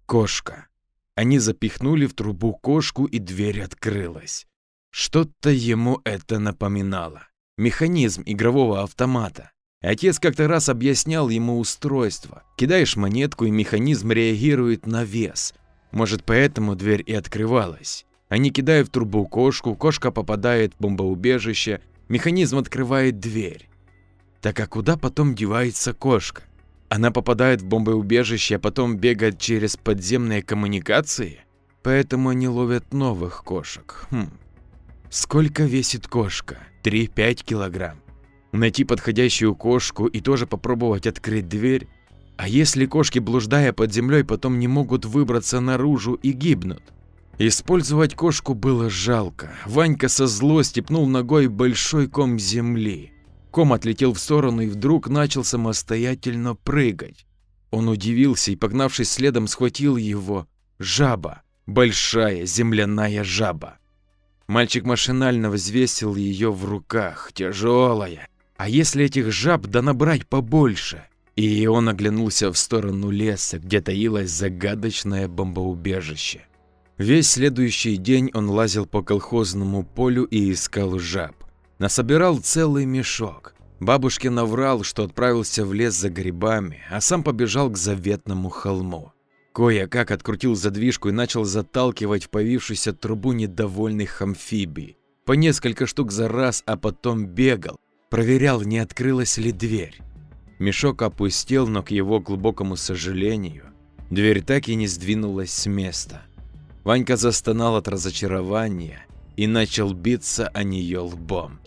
Кошка. Они запихнули в трубу кошку, и дверь открылась. Что-то ему это напоминало. Механизм игрового автомата. Отец как-то раз объяснял ему устройство. Кидаешь монетку, и механизм реагирует на вес. Может, поэтому дверь и открывалась. Они кидают в трубу кошку, кошка попадает в бомбоубежище, механизм открывает дверь. Так а куда потом девается кошка? Она попадает в бомбоубежище, а потом бегает через подземные коммуникации? Поэтому они ловят новых кошек. Сколько весит кошка? 3-5 килограмм. Найти подходящую кошку и тоже попробовать открыть дверь? А если кошки, блуждая под землей, потом не могут выбраться наружу и гибнут? Использовать кошку было жалко. Ванька со злости пнул ногой большой ком земли. Ком отлетел в сторону и вдруг начал самостоятельно прыгать. Он удивился и, погнавшись следом, схватил его. Жаба. Большая земляная жаба. Мальчик машинально взвесил ее в руках. Тяжелая. А если этих жаб да набрать побольше? И он оглянулся в сторону леса, где таилось загадочное бомбоубежище. Весь следующий день он лазил по колхозному полю и искал жаб. Насобирал целый мешок. Бабушке наврал, что отправился в лес за грибами, а сам побежал к заветному холму. Кое-как открутил задвижку и начал заталкивать в появившуюся трубу недовольных амфибий. По несколько штук за раз, а потом бегал, проверял, не открылась ли дверь. Мешок опустел, но к его глубокому сожалению, дверь так и не сдвинулась с места. Ванька застонал от разочарования и начал биться о нее лбом.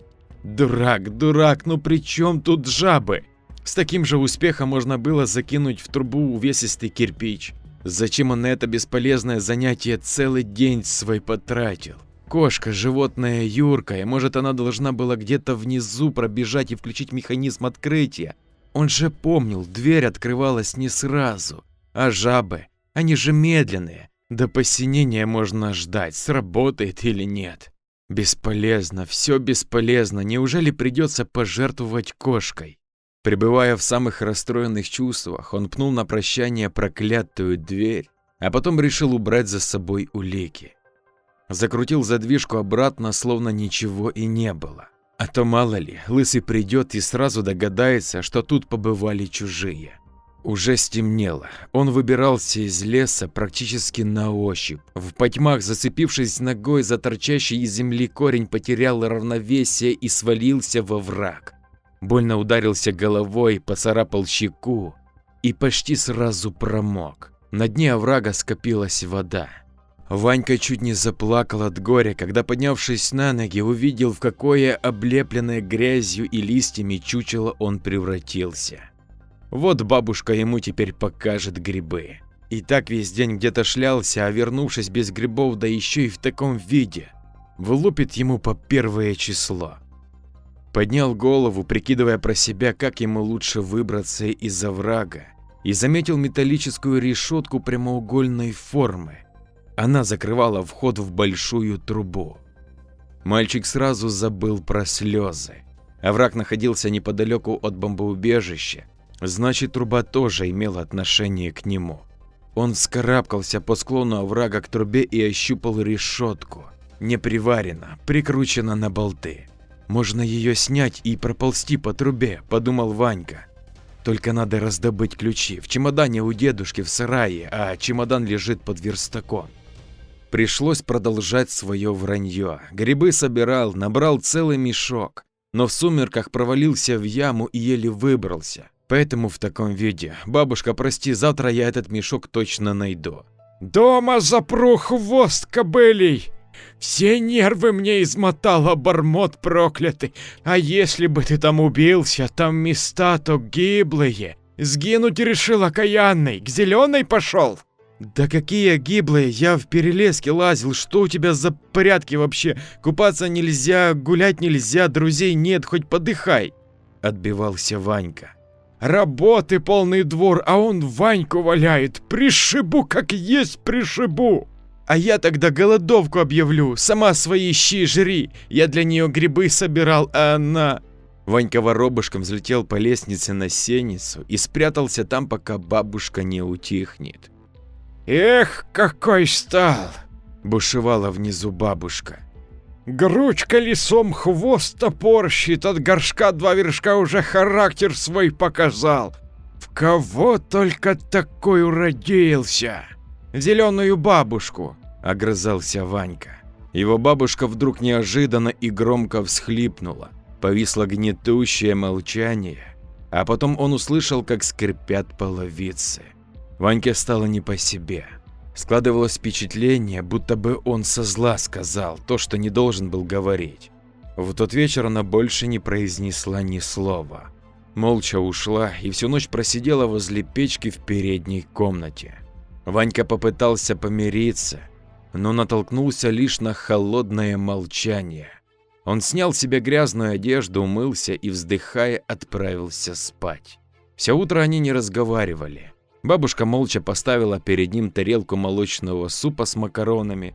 Дурак, дурак, ну при чем тут жабы? С таким же успехом можно было закинуть в трубу увесистый кирпич. Зачем он на это бесполезное занятие целый день свой потратил? Кошка, животное юркое, может, она должна была где-то внизу пробежать и включить механизм открытия. Он же помнил, дверь открывалась не сразу. А жабы, они же медленные. До посинения можно ждать, сработает или нет. Бесполезно, все бесполезно. Неужели придется пожертвовать кошкой? Пребывая в самых расстроенных чувствах, он пнул на прощание проклятую дверь, а потом решил убрать за собой улики. Закрутил задвижку обратно, словно ничего и не было. А то мало ли, Лысый придет и сразу догадается, что тут побывали чужие. Уже стемнело. Он выбирался из леса практически на ощупь. В потьмах, зацепившись ногой за торчащий из земли корень, потерял равновесие и свалился во враг. Больно ударился головой, поцарапал щеку и почти сразу промок. На дне оврага скопилась вода. Ванька чуть не заплакал от горя, когда, поднявшись на ноги, увидел, в какое облепленное грязью и листьями чучело он превратился. Вот бабушка ему теперь покажет грибы. И так весь день где-то шлялся, а вернувшись без грибов, да еще и в таком виде, влупит ему по 1 число. Поднял голову, прикидывая про себя, как ему лучше выбраться из оврага, и заметил металлическую решетку прямоугольной формы. Она закрывала вход в большую трубу. Мальчик сразу забыл про слезы. Овраг находился неподалеку от бомбоубежища, значит, труба тоже имела отношение к нему. Он вскарабкался по склону оврага к трубе и ощупал решетку. Не приварена, прикручена на болты. Можно ее снять и проползти по трубе, подумал Ванька. Только надо раздобыть ключи. В чемодане у дедушки в сарае, а чемодан лежит под верстаком. Пришлось продолжать свое вранье. Грибы собирал, набрал целый мешок, но в сумерках провалился в яму и еле выбрался. Поэтому в таком виде. Бабушка, прости, завтра я этот мешок точно найду. Дома запру хвост кобылей. Все нервы мне измотал обормот проклятый. А если бы ты там убился, там места-то гиблые. Сгинуть решил окаянный, к зеленой пошел. Да какие гиблые, я в перелеске лазил, что у тебя за порядки вообще? Купаться нельзя, гулять нельзя, друзей нет, хоть подыхай. Отбивался Ванька. Работы полный двор, а он Ваньку валяет. Пришибу, как есть пришибу. А я тогда голодовку объявлю, сама свои щи жри. Я для нее грибы собирал, а она... Ванька воробушком взлетел по лестнице на сеницу и спрятался там, пока бабушка не утихнет. Эх, какой стал! Бушевала внизу бабушка. Грудь колесом, хвост топорщит, от горшка 2 вершка уже характер свой показал. В кого только такой уродился? В зеленую бабушку, огрызался Ванька. Его бабушка вдруг неожиданно и громко всхлипнула. Повисло гнетущее молчание, а потом он услышал, как скрипят половицы. Ваньке стало не по себе. Складывалось впечатление, будто бы он со зла сказал то, что не должен был говорить. В тот вечер она больше не произнесла ни слова. Молча ушла и всю ночь просидела возле печки в передней комнате. Ванька попытался помириться, но натолкнулся лишь на холодное молчание. Он снял с себя грязную одежду, умылся и, вздыхая, отправился спать. Все утро они не разговаривали. Бабушка молча поставила перед ним тарелку молочного супа с макаронами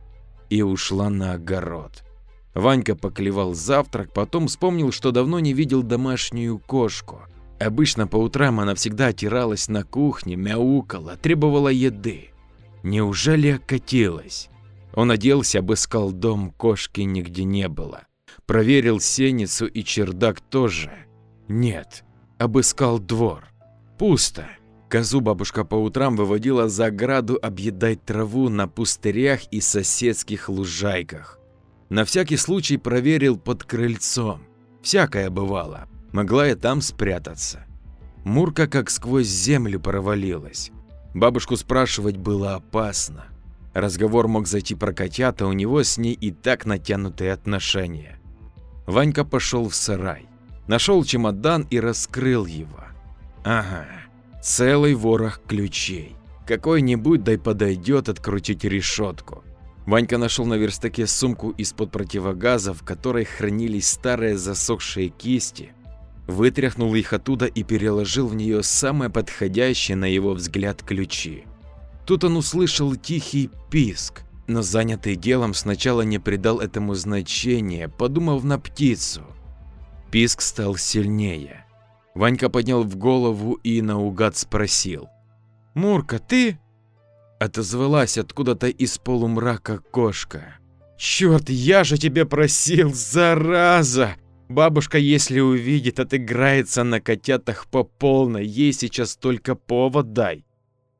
и ушла на огород. Ванька поклевал завтрак, потом вспомнил, что давно не видел домашнюю кошку. Обычно по утрам она всегда отиралась на кухне, мяукала, требовала еды. Неужели окатилась? Он оделся, обыскал дом, кошки нигде не было. Проверил сеницу и чердак тоже. Нет, обыскал двор. Пусто. Козу бабушка по утрам выводила за ограду объедать траву на пустырях и соседских лужайках. На всякий случай проверил под крыльцом. Всякое бывало. Могла и там спрятаться. Мурка как сквозь землю провалилась. Бабушку спрашивать было опасно. Разговор мог зайти про котят, а у него с ней и так натянутые отношения. Ванька пошел в сарай. Нашел чемодан и раскрыл его. Ага. Целый ворох ключей. Какой-нибудь дай подойдет открутить решетку. Ванька нашел на верстаке сумку из-под противогаза, в которой хранились старые засохшие кисти, вытряхнул их оттуда и переложил в нее самые подходящие, на его взгляд, ключи. Тут он услышал тихий писк, но занятый делом сначала не придал этому значения, подумав на птицу. Писк стал сильнее. Ванька поднял в голову и наугад спросил: «Мурка, ты?» Отозвалась откуда-то из полумрака кошка. «Черт, я же тебе просил, зараза! Бабушка, если увидит, отыграется на котятах по полной, ей сейчас только повод дай».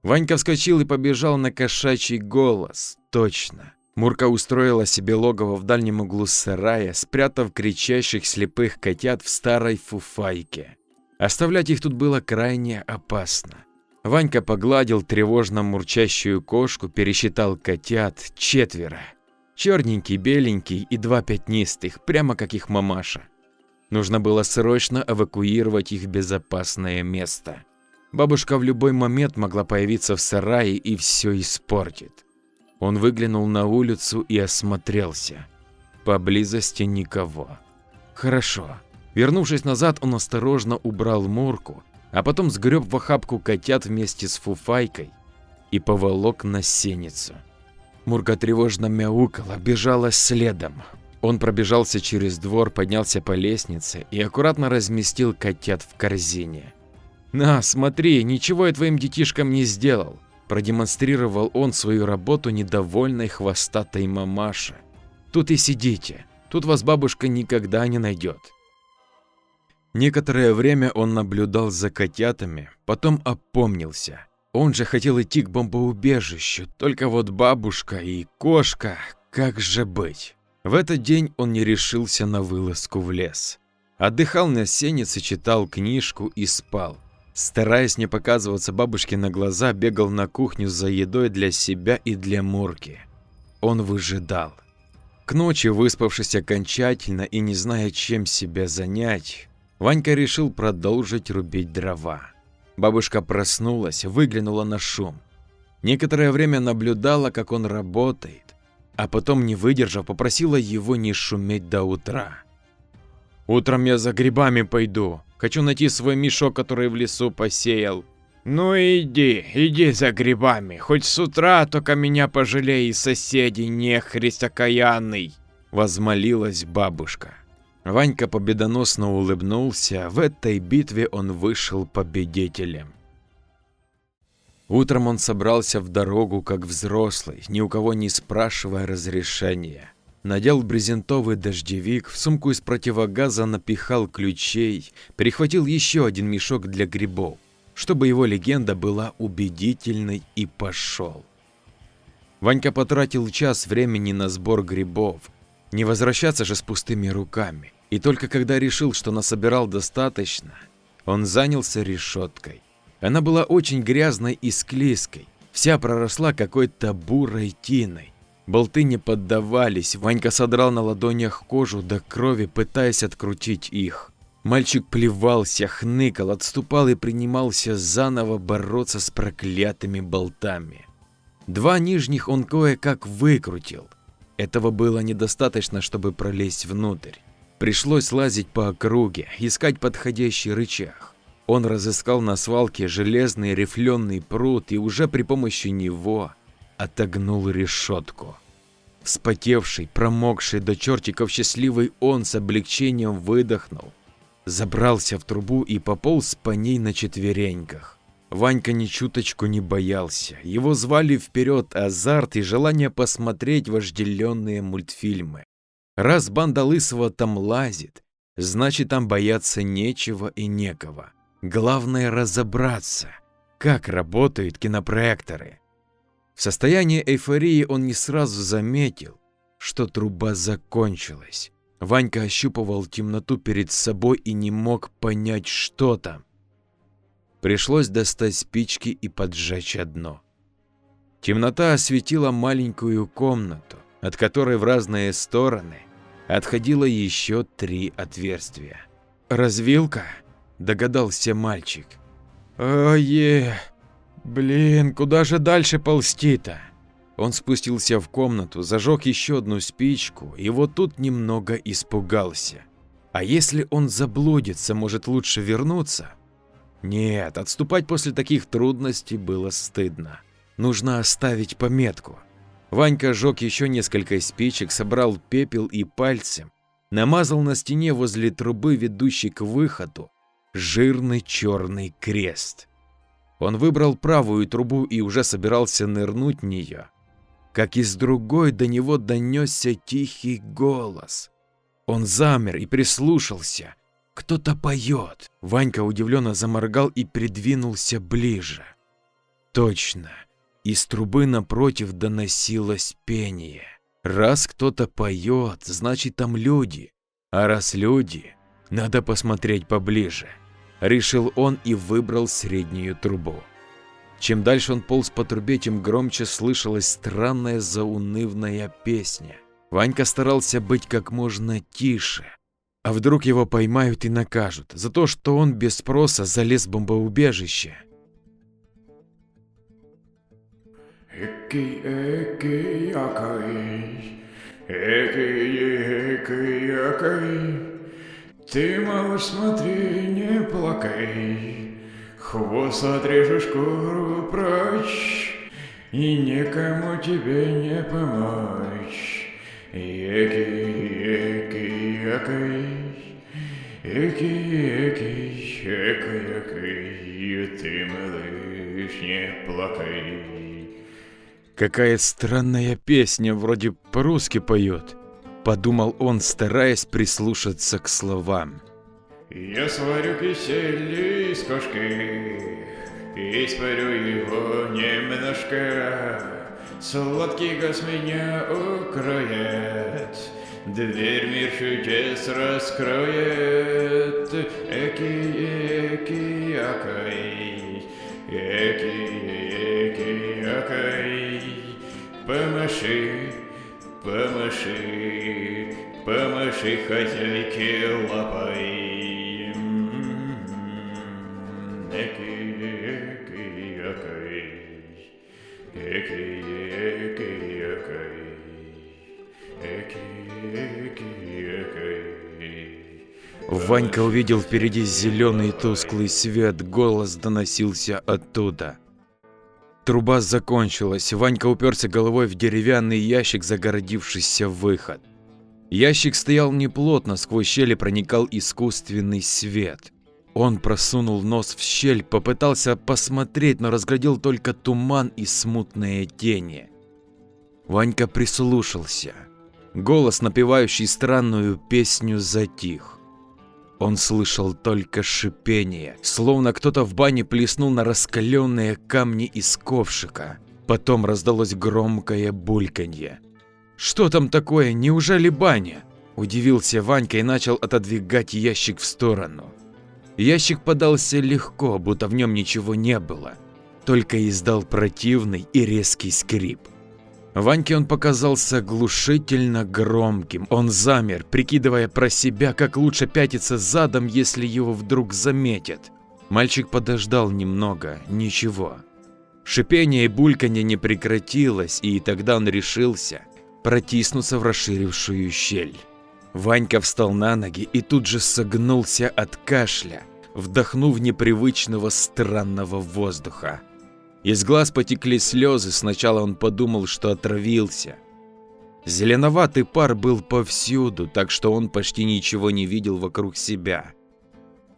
Ванька вскочил и побежал на кошачий голос. Точно. Мурка устроила себе логово в дальнем углу сарая, спрятав кричащих слепых котят в старой фуфайке. Оставлять их тут было крайне опасно. Ванька погладил тревожно мурчащую кошку, пересчитал котят – 4. Черненький, беленький и 2 пятнистых, прямо как их мамаша. Нужно было срочно эвакуировать их в безопасное место. Бабушка в любой момент могла появиться в сарае и все испортит. Он выглянул на улицу и осмотрелся. Поблизости никого. Хорошо. Вернувшись назад, он осторожно убрал Мурку, а потом сгреб в охапку котят вместе с фуфайкой и поволок на сеницу. Мурка тревожно мяукала, бежала следом. Он пробежался через двор, поднялся по лестнице и аккуратно разместил котят в корзине. «На, смотри, ничего я твоим детишкам не сделал», – продемонстрировал он свою работу недовольной хвостатой мамаше. «Тут и сидите, тут вас бабушка никогда не найдет». Некоторое время он наблюдал за котятами, потом опомнился. Он же хотел идти к бомбоубежищу, только вот бабушка и кошка, как же быть? В этот день он не решился на вылазку в лес. Отдыхал на сенице, читал книжку и спал. Стараясь не показываться бабушке на глаза, бегал на кухню за едой для себя и для Мурки. Он выжидал. К ночи, выспавшись окончательно и не зная, чем себя занять, Ванька решил продолжить рубить дрова. Бабушка проснулась, выглянула на шум. Некоторое время наблюдала, как он работает, а потом, не выдержав, попросила его не шуметь до утра. «Утром я за грибами пойду. Хочу найти свой мешок, который в лесу посеял». «Ну иди за грибами. Хоть с утра, только меня пожалей, соседи, нехрист окаянный», – возмолилась бабушка. Ванька победоносно улыбнулся, в этой битве он вышел победителем. Утром он собрался в дорогу как взрослый, ни у кого не спрашивая разрешения. Надел брезентовый дождевик, в сумку из противогаза напихал ключей, перехватил еще один мешок для грибов, чтобы его легенда была убедительной, и пошел. Ванька потратил час времени на сбор грибов, не возвращаться же с пустыми руками. И только когда решил, что насобирал достаточно, он занялся решеткой. Она была очень грязной и склизкой, вся проросла какой-то бурой тиной. Болты не поддавались, Ванька содрал на ладонях кожу до крови, пытаясь открутить их. Мальчик плевался, хныкал, отступал и принимался заново бороться с проклятыми болтами. 2 нижних он кое-как выкрутил. Этого было недостаточно, чтобы пролезть внутрь. Пришлось лазить по округе, искать подходящий рычаг. Он разыскал на свалке железный рифленый прут и уже при помощи него отогнул решетку. Вспотевший, промокший до чертиков счастливый, он с облегчением выдохнул, забрался в трубу и пополз по ней на четвереньках. Ванька ни чуточку не боялся, его звали вперед азарт и желание посмотреть вожделенные мультфильмы. Раз банда Лысого там лазит, значит, там бояться нечего и некого. Главное разобраться, как работают кинопроекторы. В состоянии эйфории он не сразу заметил, что труба закончилась. Ванька ощупывал темноту перед собой и не мог понять, что там. Пришлось достать спички и поджечь одно. Темнота осветила маленькую комнату, от которой в разные стороны отходило еще 3 отверстия. «Развилка?» – догадался мальчик. «Ое, блин, куда же дальше ползти-то?» Он спустился в комнату, зажег еще одну спичку и вот тут немного испугался. А если он заблудится, может, лучше вернуться? Нет, отступать после таких трудностей было стыдно. Нужно оставить пометку. Ванька сжег еще несколько спичек, собрал пепел и пальцем намазал на стене возле трубы, ведущей к выходу, жирный черный крест. Он выбрал правую трубу и уже собирался нырнуть в нее, как из другой до него донесся тихий голос. Он замер и прислушался. Кто-то поет. Ванька удивленно заморгал и придвинулся ближе. Точно, из трубы напротив доносилось пение. Раз кто-то поет, значит там люди. А раз люди, надо посмотреть поближе. Решил он и выбрал среднюю трубу. Чем дальше он полз по трубе, тем громче слышалась странная заунывная песня. Ванька старался быть как можно тише. А вдруг его поймают и накажут за то, что он без спроса залез в бомбоубежище. Экий, якой, ты, малыш, смотри, не плакай, хвост отрежу, шкуру прочь, и никому тебе не помочь. Экий, ты, малыш, не плакай. Какая странная песня, вроде по-русски поет, подумал он, стараясь прислушаться к словам. Я сварю кисель из кошки и спарю его немножко. Сладкий газ меня укроет, дверь мир чудес раскроет. Экий, якой, помаши хозяйке лапой. Ванька увидел впереди зеленый тусклый свет, голос доносился оттуда. Труба закончилась, Ванька уперся головой в деревянный ящик, загородившийся выход. Ящик стоял неплотно, сквозь щели проникал искусственный свет. Он просунул нос в щель, попытался посмотреть, но разглядел только туман и смутные тени. Ванька прислушался. Голос, напевающий странную песню, затих. Он слышал только шипение, словно кто-то в бане плеснул на раскаленные камни из ковшика. Потом раздалось громкое бульканье. «Что там такое? Неужели баня?» – удивился Ванька и начал отодвигать ящик в сторону. Ящик подался легко, будто в нем ничего не было, только издал противный и резкий скрип. Ваньке он показался оглушительно громким. Он замер, прикидывая про себя, как лучше пятиться задом, если его вдруг заметят. Мальчик подождал немного, ничего. Шипение и бульканье не прекратилось, и тогда он решился протиснуться в расширившую щель. Ванька встал на ноги и тут же согнулся от кашля, вдохнув непривычного странного воздуха. Из глаз потекли слезы, сначала он подумал, что отравился. Зеленоватый пар был повсюду, так что он почти ничего не видел вокруг себя.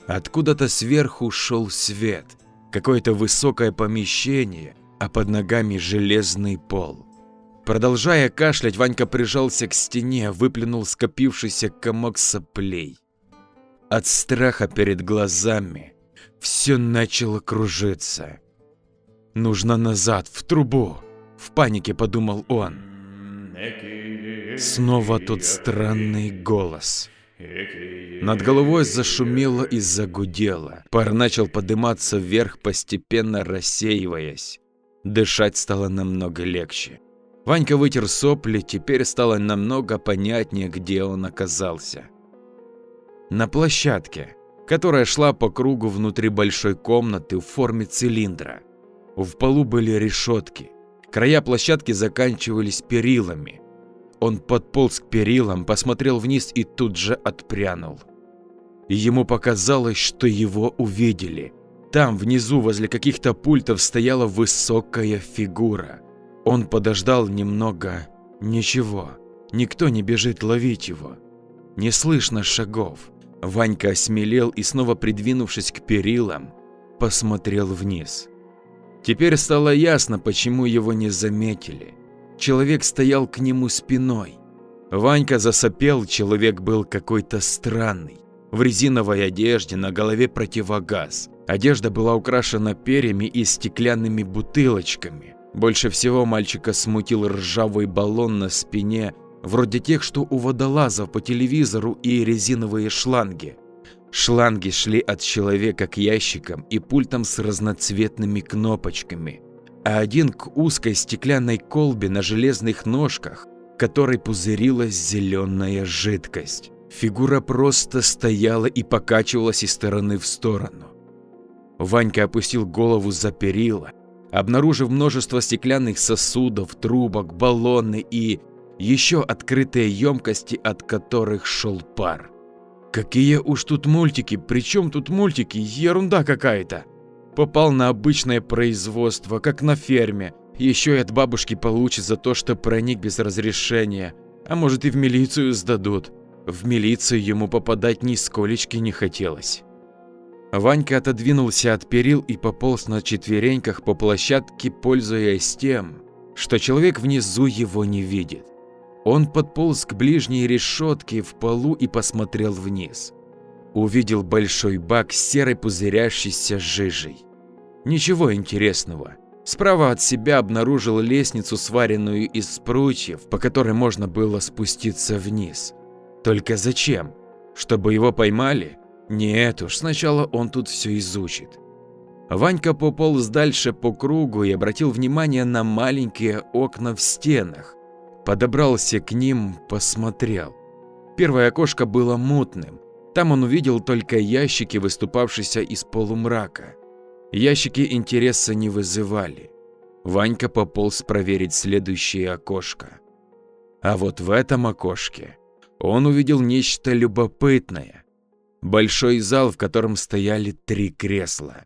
Откуда-то сверху шел свет, какое-то высокое помещение, а под ногами железный пол. Продолжая кашлять, Ванька прижался к стене, выплюнул скопившийся комок соплей. От страха перед глазами все начало кружиться. «Нужно назад, в трубу!» – в панике подумал он. Снова тот странный голос. Над головой зашумело и загудело. Пар начал подниматься вверх, постепенно рассеиваясь. Дышать стало намного легче. Ванька вытер сопли, теперь стало намного понятнее, где он оказался. На площадке, которая шла по кругу внутри большой комнаты в форме цилиндра. В полу были решетки. Края площадки заканчивались перилами. Он подполз к перилам, посмотрел вниз и тут же отпрянул. Ему показалось, что его увидели. Там внизу возле каких-то пультов стояла высокая фигура. Он подождал немного. Ничего, никто не бежит ловить его. Не слышно шагов. Ванька осмелел и, снова придвинувшись к перилам, посмотрел вниз. Теперь стало ясно, почему его не заметили. Человек стоял к нему спиной. Ванька засопел, человек был какой-то странный. В резиновой одежде, на голове противогаз. Одежда была украшена перьями и стеклянными бутылочками. Больше всего мальчика смутил ржавый баллон на спине, вроде тех, что у водолазов по телевизору, и резиновые шланги. Шланги шли от человека к ящикам и пультам с разноцветными кнопочками, а один к узкой стеклянной колбе на железных ножках, в которой пузырилась зеленая жидкость. Фигура просто стояла и покачивалась из стороны в сторону. Ванька опустил голову за перила, обнаружив множество стеклянных сосудов, трубок, баллоны и еще открытые емкости, от которых шел пар. Какие уж тут мультики, причем тут мультики, ерунда какая-то. Попал на обычное производство, как на ферме, еще и от бабушки получит за то, что проник без разрешения, а может и в милицию сдадут. В милицию ему попадать нисколечки не хотелось. Ванька отодвинулся от перил и пополз на четвереньках по площадке, пользуясь тем, что человек внизу его не видит. Он подполз к ближней решетке в полу и посмотрел вниз. Увидел большой бак с серой пузырящейся жижей. Ничего интересного. Справа от себя обнаружил лестницу, сваренную из прутьев, по которой можно было спуститься вниз. Только зачем? Чтобы его поймали? Нет уж, сначала он тут все изучит. Ванька пополз дальше по кругу и обратил внимание на маленькие окна в стенах. Подобрался к ним, посмотрел. Первое окошко было мутным. Там он увидел только ящики, выступавшиеся из полумрака. Ящики интереса не вызывали. Ванька пополз проверить следующее окошко. А вот в этом окошке он увидел нечто любопытное. Большой зал, в котором стояли 3 кресла.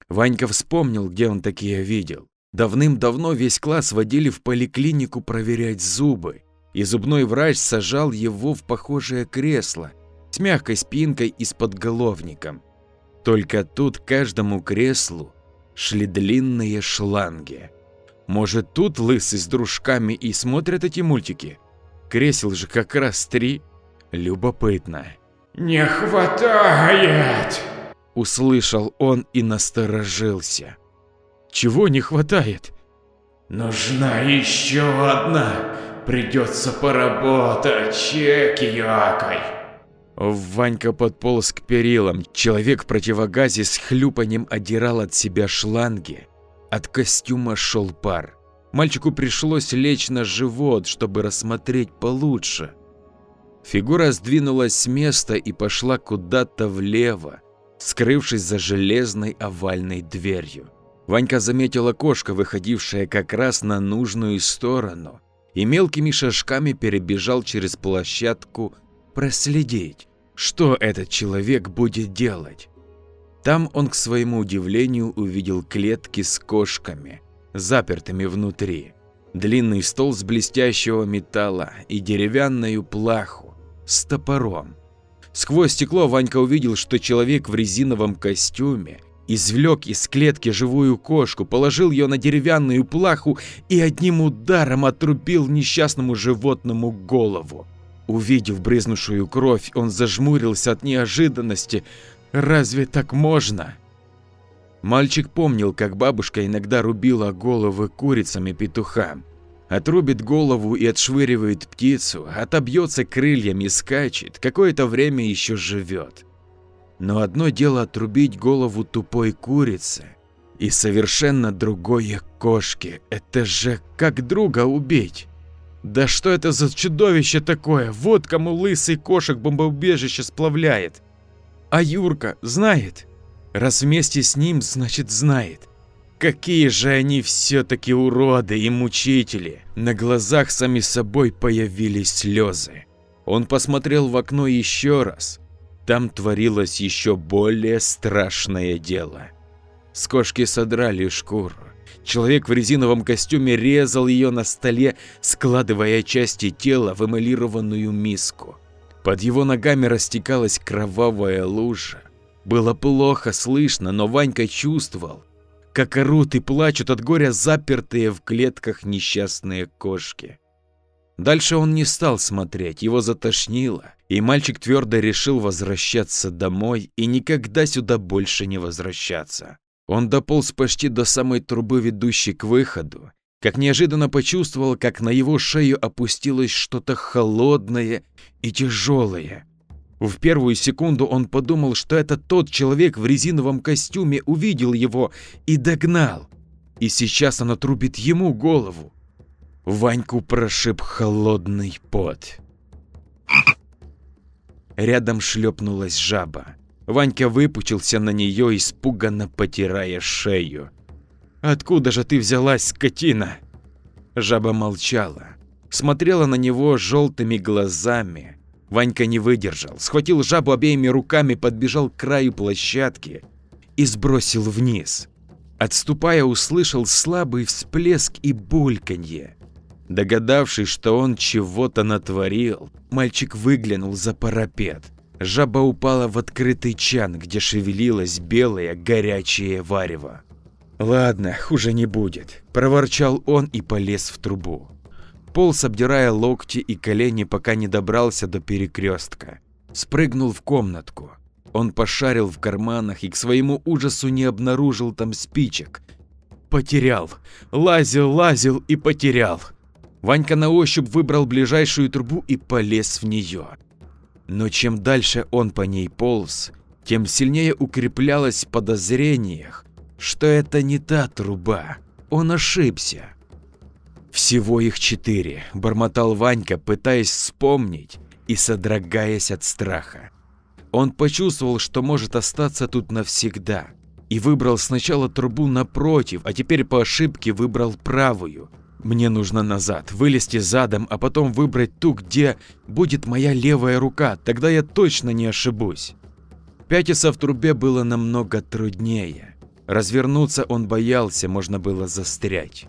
Ванька вспомнил, где он такие видел. Давным-давно весь класс водили в поликлинику проверять зубы, и зубной врач сажал его в похожее кресло с мягкой спинкой и с подголовником. Только тут к каждому креслу шли длинные шланги. Может, тут лысый с дружками и смотрят эти мультики? Кресел же как раз 3. Любопытно. «Не хватает!» — услышал он и насторожился. Чего не хватает? «Нужна еще одна. Придется поработать, чек-якой». Ванька подполз к перилам. Человек в противогазе с хлюпаньем отдирал от себя шланги. От костюма шел пар. Мальчику пришлось лечь на живот, чтобы рассмотреть получше. Фигура сдвинулась с места и пошла куда-то влево, скрывшись за железной овальной дверью. Ванька заметил окошко, выходившее как раз на нужную сторону, и мелкими шажками перебежал через площадку проследить, что этот человек будет делать. Там он, к своему удивлению, увидел клетки с кошками, запертыми внутри, длинный стол с блестящего металла и деревянную плаху с топором. Сквозь стекло Ванька увидел, что человек в резиновом костюме извлек из клетки живую кошку, положил ее на деревянную плаху и одним ударом отрубил несчастному животному голову. Увидев брызнувшую кровь, он зажмурился от неожиданности. Разве так можно? Мальчик помнил, как бабушка иногда рубила головы курицам и петухам. Отрубит голову и отшвыривает птицу, отобьется крыльями и скачет, какое-то время еще живет. Но одно дело отрубить голову тупой курице, и совершенно другое кошке. Это же как друга убить. Да что это за чудовище такое? Вот кому лысый кошек бомбоубежище сплавляет. А Юрка знает? Раз вместе с ним, значит знает. Какие же они все-таки уроды и мучители. На глазах сами собой появились слезы. Он посмотрел в окно еще раз. Там творилось еще более страшное дело. С кошки содрали шкуру. Человек в резиновом костюме резал ее на столе, складывая части тела в эмалированную миску. Под его ногами растекалась кровавая лужа. Было плохо слышно, но Ванька чувствовал, как орут и плачут от горя запертые в клетках несчастные кошки. Дальше он не стал смотреть, его затошнило, и мальчик твердо решил возвращаться домой и никогда сюда больше не возвращаться. Он дополз почти до самой трубы, ведущей к выходу, как неожиданно почувствовал, как на его шею опустилось что-то холодное и тяжелое. В первую секунду он подумал, что это тот человек в резиновом костюме увидел его и догнал, и сейчас он отрубит ему голову. Ваньку прошиб холодный пот. Рядом шлепнулась жаба. Ванька выпучился на нее, испуганно потирая шею. «Откуда же ты взялась, скотина?» Жаба молчала, смотрела на него желтыми глазами. Ванька не выдержал, схватил жабу обеими руками, подбежал к краю площадки и сбросил вниз. Отступая, услышал слабый всплеск и бульканье. Догадавшись, что он чего-то натворил, мальчик выглянул за парапет. Жаба упала в открытый чан, где шевелилось белое горячее варево. «Ладно, хуже не будет», – проворчал он и полез в трубу. Полз, обдирая локти и колени, пока не добрался до перекрестка. Спрыгнул в комнатку. Он пошарил в карманах и к своему ужасу не обнаружил там спичек. Потерял. Лазил и потерял. Ванька на ощупь выбрал ближайшую трубу и полез в нее. Но чем дальше он по ней полз, тем сильнее укреплялось в подозрениях, что это не та труба. Он ошибся. «Всего их 4, бормотал Ванька, пытаясь вспомнить и содрогаясь от страха. Он почувствовал, что может остаться тут навсегда, и выбрал сначала трубу напротив, а теперь по ошибке выбрал правую. Мне нужно назад, вылезти задом, а потом выбрать ту, где будет моя левая рука, тогда я точно не ошибусь. Пятиться в трубе было намного труднее. Развернуться он боялся, можно было застрять.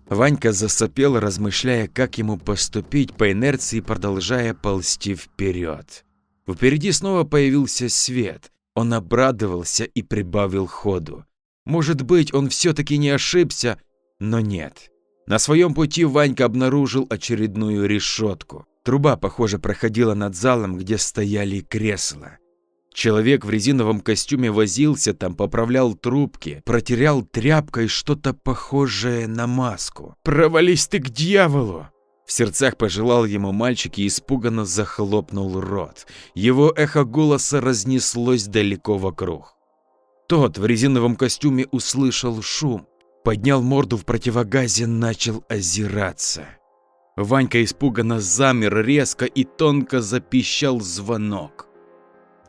Ванька засопел, размышляя, как ему поступить, по инерции продолжая ползти вперед. Впереди снова появился свет. Он обрадовался и прибавил ходу. Может быть, он все-таки не ошибся, но нет. На своем пути Ванька обнаружил очередную решетку. Труба, похоже, проходила над залом, где стояли кресла. Человек в резиновом костюме возился там, поправлял трубки, протирал тряпкой что-то похожее на маску. «Провались ты к дьяволу!» В сердцах пожелал ему мальчик и испуганно захлопнул рот. Его эхо голоса разнеслось далеко вокруг. Тот в резиновом костюме услышал шум, поднял морду в противогазе, начал озираться. Ванька испуганно замер резко и тонко запищал звонок.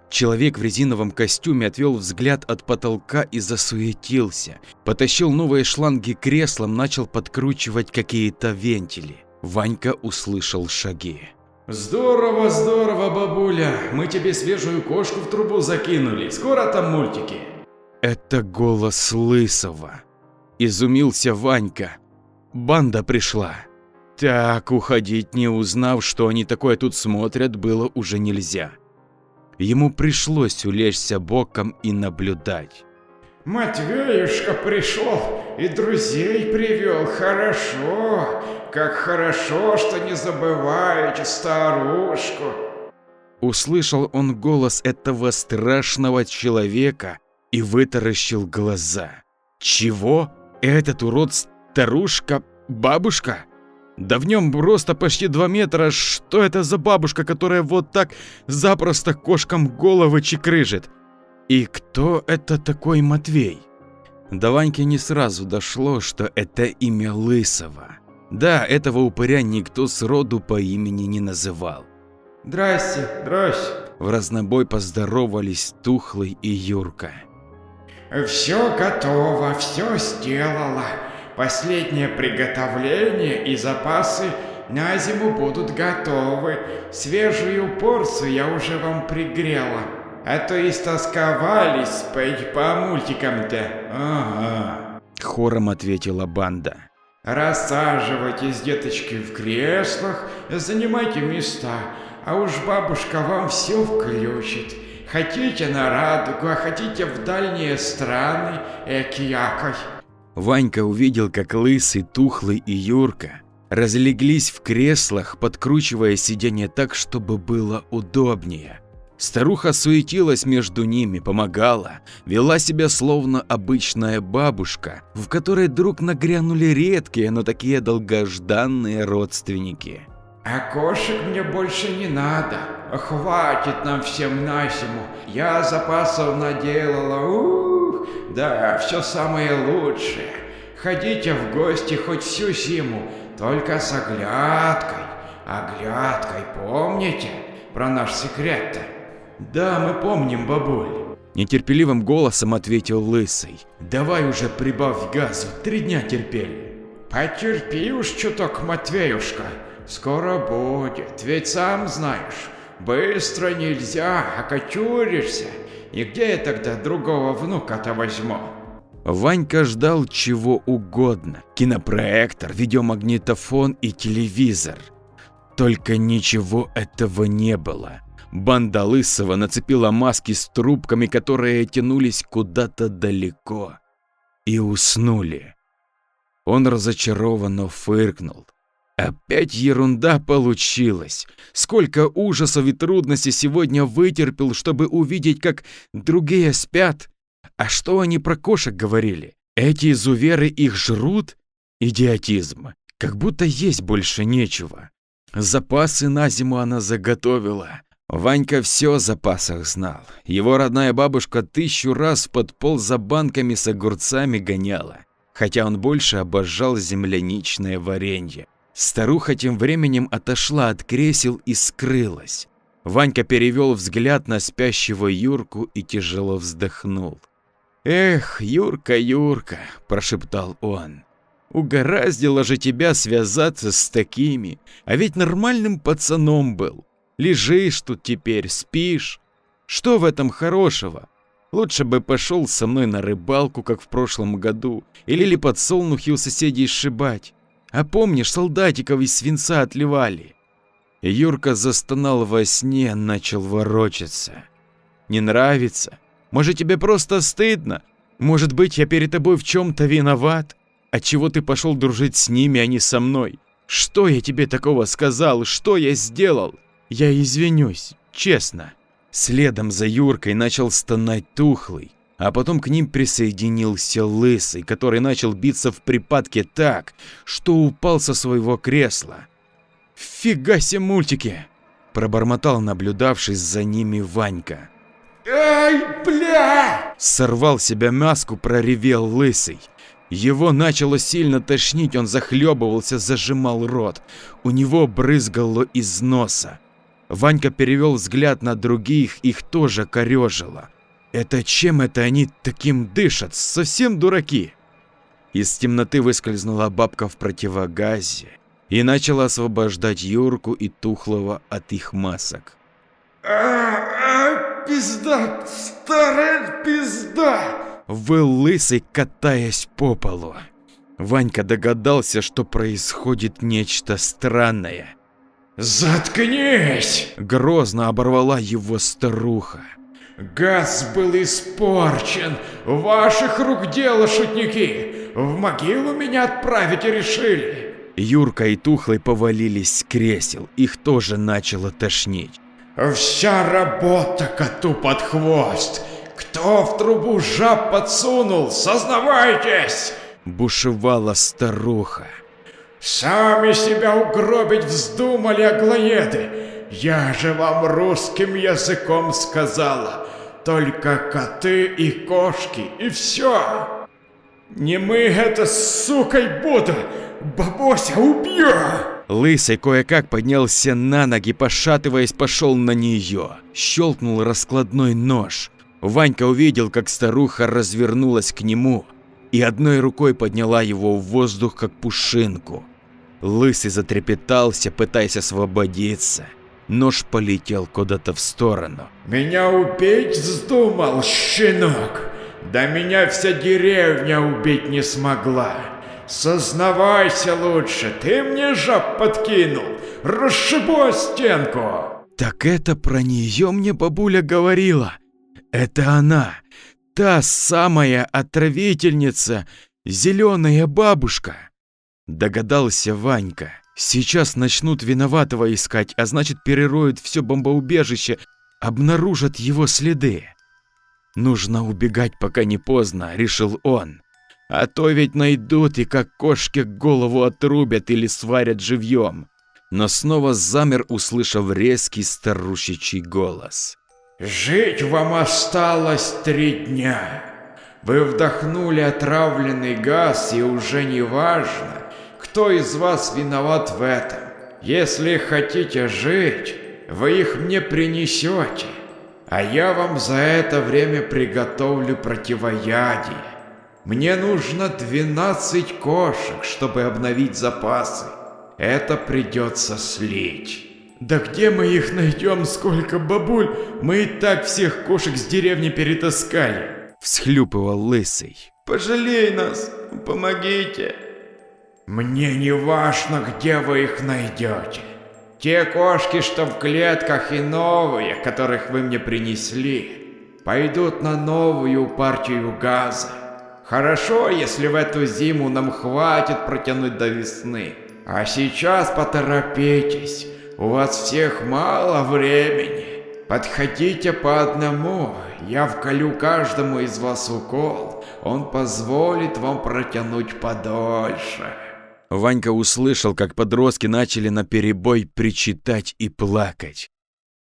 Человек в резиновом костюме отвел взгляд от потолка и засуетился. Потащил новые шланги к креслам, начал подкручивать какие-то вентили. Ванька услышал шаги. «Здорово, здорово, бабуля, мы тебе свежую кошку в трубу закинули, скоро там мультики». Это голос Лысого. Изумился Ванька. Банда пришла. Так, уходить, не узнав, что они такое тут смотрят, было уже нельзя. Ему пришлось улечься боком и наблюдать. «Матвеюшка пришел и друзей привел, хорошо, как хорошо, что не забываете старушку». Услышал он голос этого страшного человека и вытаращил глаза. Чего? Этот урод старушка, бабушка? Да в нем роста почти 2 метра, что это за бабушка, которая вот так запросто кошкам головы чекрыжит? И кто это такой Матвей? До Ваньки не сразу дошло, что это имя Лысого. Да, этого упыря никто сроду по имени не называл. «Здрасте, здрасте». В разнобой поздоровались Тухлый и Юрка. «Все готово, все сделала. Последнее приготовление и запасы на зиму будут готовы. Свежую порцию я уже вам пригрела. А то истосковались по мультикам-то». «Ага», — хором ответила банда. «Рассаживайтесь, деточки, в креслах, занимайте места, а уж бабушка вам все включит. Хотите на радугу, а хотите в дальние страны, экиякой». Ванька увидел, как Лысый, Тухлый и Юрка разлеглись в креслах, подкручивая сиденье так, чтобы было удобнее. Старуха суетилась между ними, помогала, вела себя словно обычная бабушка, в которой вдруг нагрянули редкие, но такие долгожданные родственники. А кошек мне больше не надо. Хватит нам всем на зиму. Я запасов наделала. Да, все самое лучшее. Ходите в гости хоть всю зиму, только с оглядкой. Оглядкой, помните про наш секрет-то? Да, мы помним, бабуль. Нетерпеливым голосом ответил Лысый. Давай уже прибавь газу, 3 дня терпели. Потерпи уж чуток, Матвеюшка. Скоро будет, ведь сам знаешь, быстро нельзя, окочуришься. И где я тогда другого внука-то возьму? Ванька ждал чего угодно. Кинопроектор, видеомагнитофон и телевизор. Только ничего этого не было. Банда Лысого нацепила маски с трубками, которые тянулись куда-то далеко, и уснули. Он разочарованно фыркнул. Опять ерунда получилась. Сколько ужасов и трудностей сегодня вытерпел, чтобы увидеть, как другие спят. А что они про кошек говорили? Эти изуверы их жрут? Идиотизм. Как будто есть больше нечего. Запасы на зиму она заготовила. Ванька все о запасах знал. Его родная бабушка 1000 раз под пол за банками с огурцами гоняла. Хотя он больше обожал земляничное варенье. Старуха тем временем отошла от кресел и скрылась. Ванька перевел взгляд на спящего Юрку и тяжело вздохнул. «Эх, Юрка, Юрка», – прошептал он, – «угораздило же тебя связаться с такими, а ведь нормальным пацаном был. Лежишь тут теперь, спишь. Что в этом хорошего? Лучше бы пошел со мной на рыбалку, как в прошлом году, или подсолнухи у соседей сшибать. А помнишь, солдатиков из свинца отливали?» Юрка застонал во сне, начал ворочаться. «Не нравится? Может, тебе просто стыдно? Может быть, я перед тобой в чем-то виноват? Отчего ты пошел дружить с ними, а не со мной? Что я тебе такого сказал? Что я сделал? Я извинюсь, честно». Следом за Юркой начал стонать Тухлый, а потом к ним присоединился Лысый, который начал биться в припадке так, что упал со своего кресла. «Фига себе мультики!» – пробормотал наблюдавший за ними Ванька. «Ай, бля!» – сорвал себя маску, проревел Лысый. Его начало сильно тошнить, он захлебывался, зажимал рот. У него брызгало из носа. Ванька перевел взгляд на других, их тоже корежило. Это чем это они таким дышат? Совсем дураки? Из темноты выскользнула бабка в противогазе и начала освобождать Юрку и Тухлого от их масок. Пизда, старая пизда! Выл Лысый, катаясь по полу. Ванька догадался, что происходит нечто странное. «Заткнись!» – грозно оборвала его старуха. «Газ был испорчен! Ваших рук дело, шутники! В могилу меня отправить решили!» Юрка и Тухлый повалились с кресел, их тоже начало тошнить. «Вся работа коту под хвост! Кто в трубу жаб подсунул, сознавайтесь!» – бушевала старуха. «Сами себя угробить вздумали, аглоеды! Я же вам русским языком сказала, только коты и кошки, и все! Не мы это с сукой буду, бабуся убью!» Лысый кое-как поднялся на ноги, пошатываясь, пошел на нее. Щелкнул раскладной нож. Ванька увидел, как старуха развернулась к нему и одной рукой подняла его в воздух, как пушинку. Лысый затрепетался, пытаясь освободиться. Нож полетел куда-то в сторону. «Меня убить вздумал, щенок? Да меня вся деревня убить не смогла. Сознавайся лучше, ты мне жаб подкинул, расшибу о стенку!» Так это про нее мне бабуля говорила. Это она, та самая отравительница, зеленая бабушка. Догадался Ванька. Сейчас начнут виноватого искать, а значит перероют все бомбоубежище обнаружат его следы. Нужно убегать, пока не поздно, решил он. А то ведь найдут и как кошке голову отрубят или сварят живьем. Но снова замер, услышав резкий старушечий голос. «Жить вам осталось 3 дня. Вы вдохнули отравленный газ, и уже не важно, кто из вас виноват в этом. Если хотите жить, вы их мне принесете, а я вам за это время приготовлю противоядие. Мне нужно 12 кошек, чтобы обновить запасы. Это придется слить». «Да где мы их найдем, сколько бабуль? Мы и так всех кошек с деревни перетаскали», — всхлюпывал Лысый. «Пожалей нас, помогите». «Мне не важно, где вы их найдете. Те кошки, что в клетках, и новые, которых вы мне принесли, пойдут на новую партию газа. Хорошо, если в эту зиму нам хватит протянуть до весны. А сейчас поторопитесь, у вас всех мало времени. Подходите по одному, я вколю каждому из вас укол, он позволит вам протянуть подольше». Ванька услышал, как подростки начали наперебой причитать и плакать.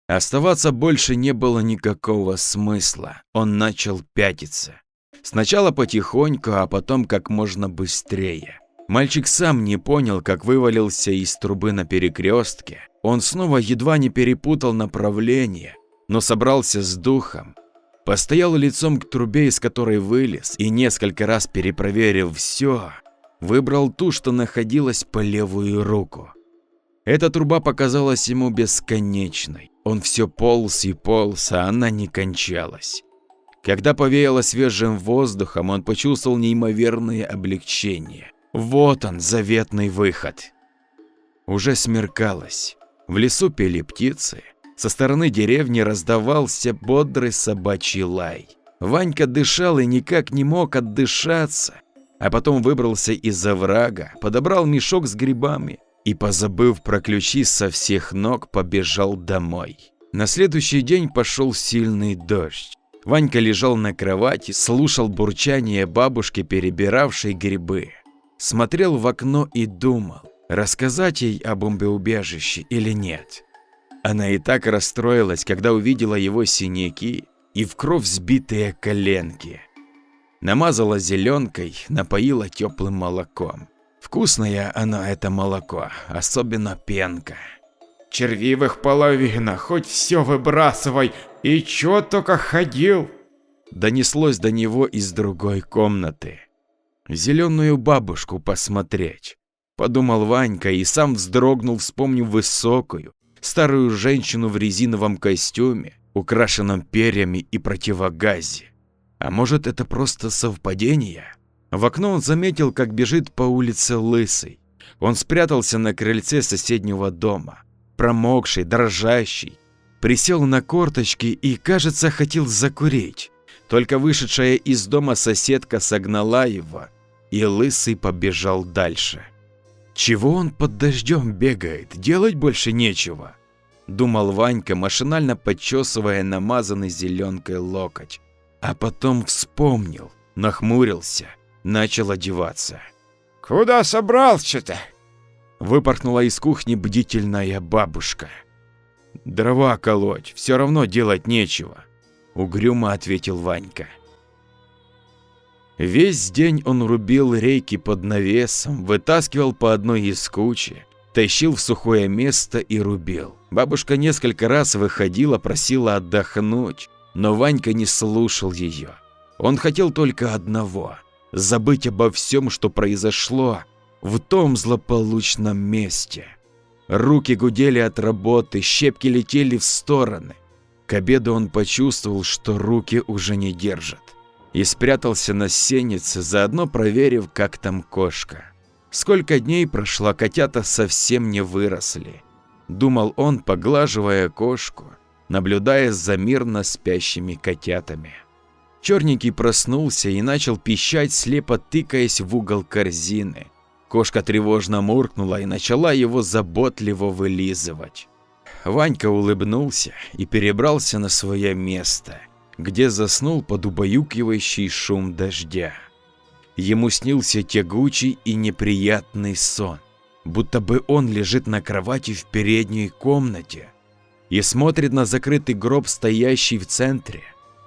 Оставаться больше не было никакого смысла, он начал пятиться. Сначала потихоньку, а потом как можно быстрее. Мальчик сам не понял, как вывалился из трубы на перекрестке. Он снова едва не перепутал направление, но собрался с духом. Постоял лицом к трубе, из которой вылез, и несколько раз перепроверив все, выбрал ту, что находилась по левую руку. Эта труба показалась ему бесконечной. Он все полз и полз, а она не кончалась. Когда повеяло свежим воздухом, он почувствовал неимоверное облегчение. Вот он, заветный выход. Уже смеркалось. В лесу пели птицы. Со стороны деревни раздавался бодрый собачий лай. Ванька дышал и никак не мог отдышаться. А потом выбрался из оврага, подобрал мешок с грибами и, позабыв про ключи, со всех ног побежал домой. На следующий день пошел сильный дождь. Ванька лежал на кровати, слушал бурчание бабушки, перебиравшей грибы. Смотрел в окно и думал, рассказать ей о бомбоубежище или нет. Она и так расстроилась, когда увидела его синяки и в кровь сбитые коленки. Намазала зеленкой, напоила теплым молоком. Вкусное оно, это молоко, особенно пенка. «Червивых половина, хоть все выбрасывай, и чё только ходил?» Донеслось до него из другой комнаты. «Зеленую бабушку посмотреть», — подумал Ванька и сам вздрогнул, вспомнив высокую, старую женщину в резиновом костюме, украшенном перьями и противогазе. А может, это просто совпадение? В окно он заметил, как бежит по улице Лысый. Он спрятался на крыльце соседнего дома, промокший, дрожащий. Присел на корточки и, кажется, хотел закурить. Только вышедшая из дома соседка согнала его, и Лысый побежал дальше. Чего он под дождем бегает? Делать больше нечего, думал Ванька, машинально подчесывая намазанный зеленкой локоть. А потом вспомнил, нахмурился, начал одеваться. «Куда собрался-то?» Выпорхнула из кухни бдительная бабушка. «Дрова колоть, все равно делать нечего», — угрюмо ответил Ванька. Весь день он рубил рейки под навесом, вытаскивал по одной из кучи, тащил в сухое место и рубил. Бабушка несколько раз выходила, просила отдохнуть, но Ванька не слушал ее. Он хотел только одного – забыть обо всем, что произошло в том злополучном месте. Руки гудели от работы, щепки летели в стороны. К обеду он почувствовал, что руки уже не держат, и спрятался на сеннице, заодно проверив, как там кошка. Сколько дней прошло, котята совсем не выросли, думал он, поглаживая кошку, наблюдая за мирно спящими котятами. Черненький проснулся и начал пищать, слепо тыкаясь в угол корзины. Кошка тревожно муркнула и начала его заботливо вылизывать. Ванька улыбнулся и перебрался на свое место, где заснул под убаюкивающий шум дождя. Ему снился тягучий и неприятный сон, будто бы он лежит на кровати в передней комнате и смотрит на закрытый гроб, стоящий в центре,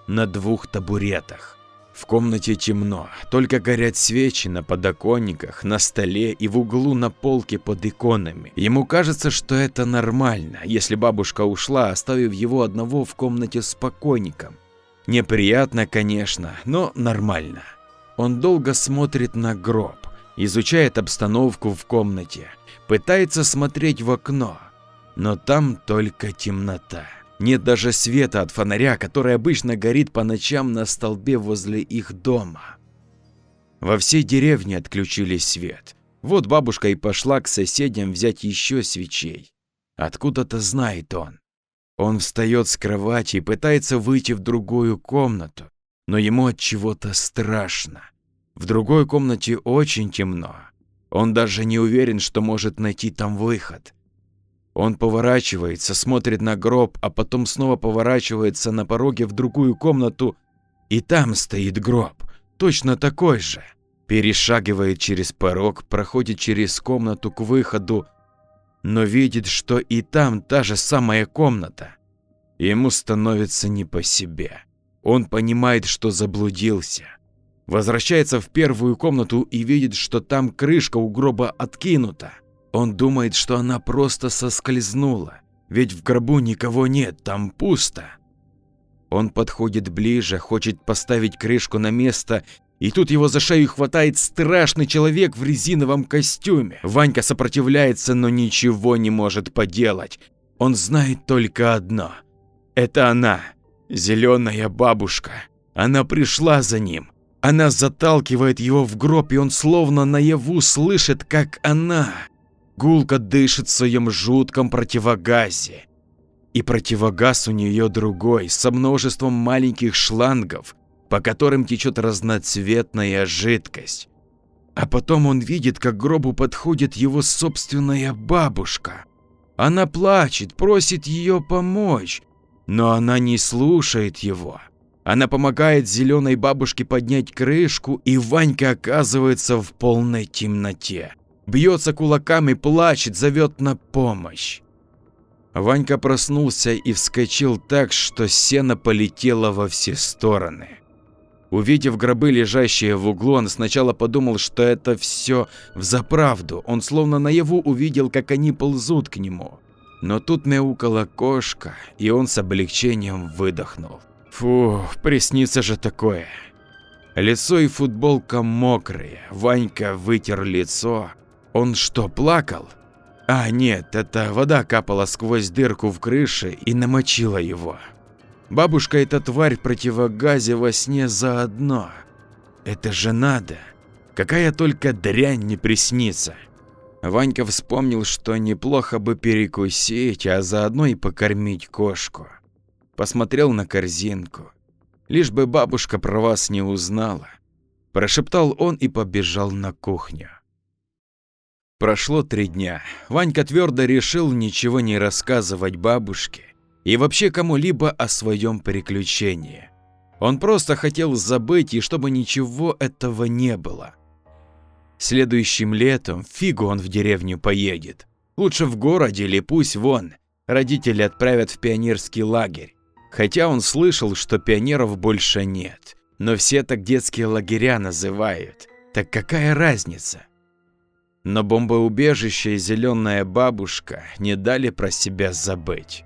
на 2 табуретах. В комнате темно, только горят свечи на подоконниках, на столе и в углу на полке под иконами. Ему кажется, что это нормально, если бабушка ушла, оставив его одного в комнате с покойником. Неприятно, конечно, но нормально. Он долго смотрит на гроб, изучает обстановку в комнате, пытается смотреть в окно, но там только темнота. Нет даже света от фонаря, который обычно горит по ночам на столбе возле их дома. Во всей деревне отключили свет. Вот бабушка и пошла к соседям взять еще свечей. Откуда-то знает он. Он встает с кровати и пытается выйти в другую комнату, но ему от чего-то страшно. В другой комнате очень темно. Он даже не уверен, что может найти там выход. Он поворачивается, смотрит на гроб, а потом снова поворачивается на пороге в другую комнату, и там стоит гроб, точно такой же. Перешагивает через порог, проходит через комнату к выходу, но видит, что и там та же самая комната. Ему становится не по себе. Он понимает, что заблудился. Возвращается в первую комнату и видит, что там крышка у гроба откинута. Он думает, что она просто соскользнула, ведь в гробу никого нет, там пусто. Он подходит ближе, хочет поставить крышку на место, и тут его за шею хватает страшный человек в резиновом костюме. Ванька сопротивляется, но ничего не может поделать. Он знает только одно. Это она, зеленая бабушка. Она пришла за ним. Она заталкивает его в гроб, и он словно наяву слышит, как она гулко дышит в своем жутком противогазе. И противогаз у нее другой, со множеством маленьких шлангов, по которым течет разноцветная жидкость. А потом он видит, как к гробу подходит его собственная бабушка. Она плачет, просит ее помочь, но она не слушает его. Она помогает зеленой бабушке поднять крышку, и Ванька оказывается в полной темноте. Бьется кулаками, плачет, зовет на помощь. Ванька проснулся и вскочил так, что сено полетело во все стороны. Увидев гробы, лежащие в углу, он сначала подумал, что это все взаправду. Он словно наяву увидел, как они ползут к нему. Но тут мяукала кошка, и он с облегчением выдохнул. Фу, приснится же такое. Лицо и футболка мокрые. Ванька вытер лицо. Он что, плакал? А нет, это вода капала сквозь дырку в крыше и намочила его. Бабушка, эта тварь в противогазе во сне заодно. Это же надо. Какая только дрянь не приснится. Ванька вспомнил, что неплохо бы перекусить, а заодно и покормить кошку. Посмотрел на корзинку. Лишь бы бабушка про вас не узнала. Прошептал он и побежал на кухню. Прошло 3 дня. Ванька твердо решил ничего не рассказывать бабушке и вообще кому-либо о своем приключении. Он просто хотел забыть, и чтобы ничего этого не было. Следующим летом фигу он в деревню поедет. Лучше в городе или пусть вон. Родители отправят в пионерский лагерь. Хотя он слышал, что пионеров больше нет. Но все так детские лагеря называют. Так какая разница? Но бомбоубежище и зеленая бабушка не дали про себя забыть.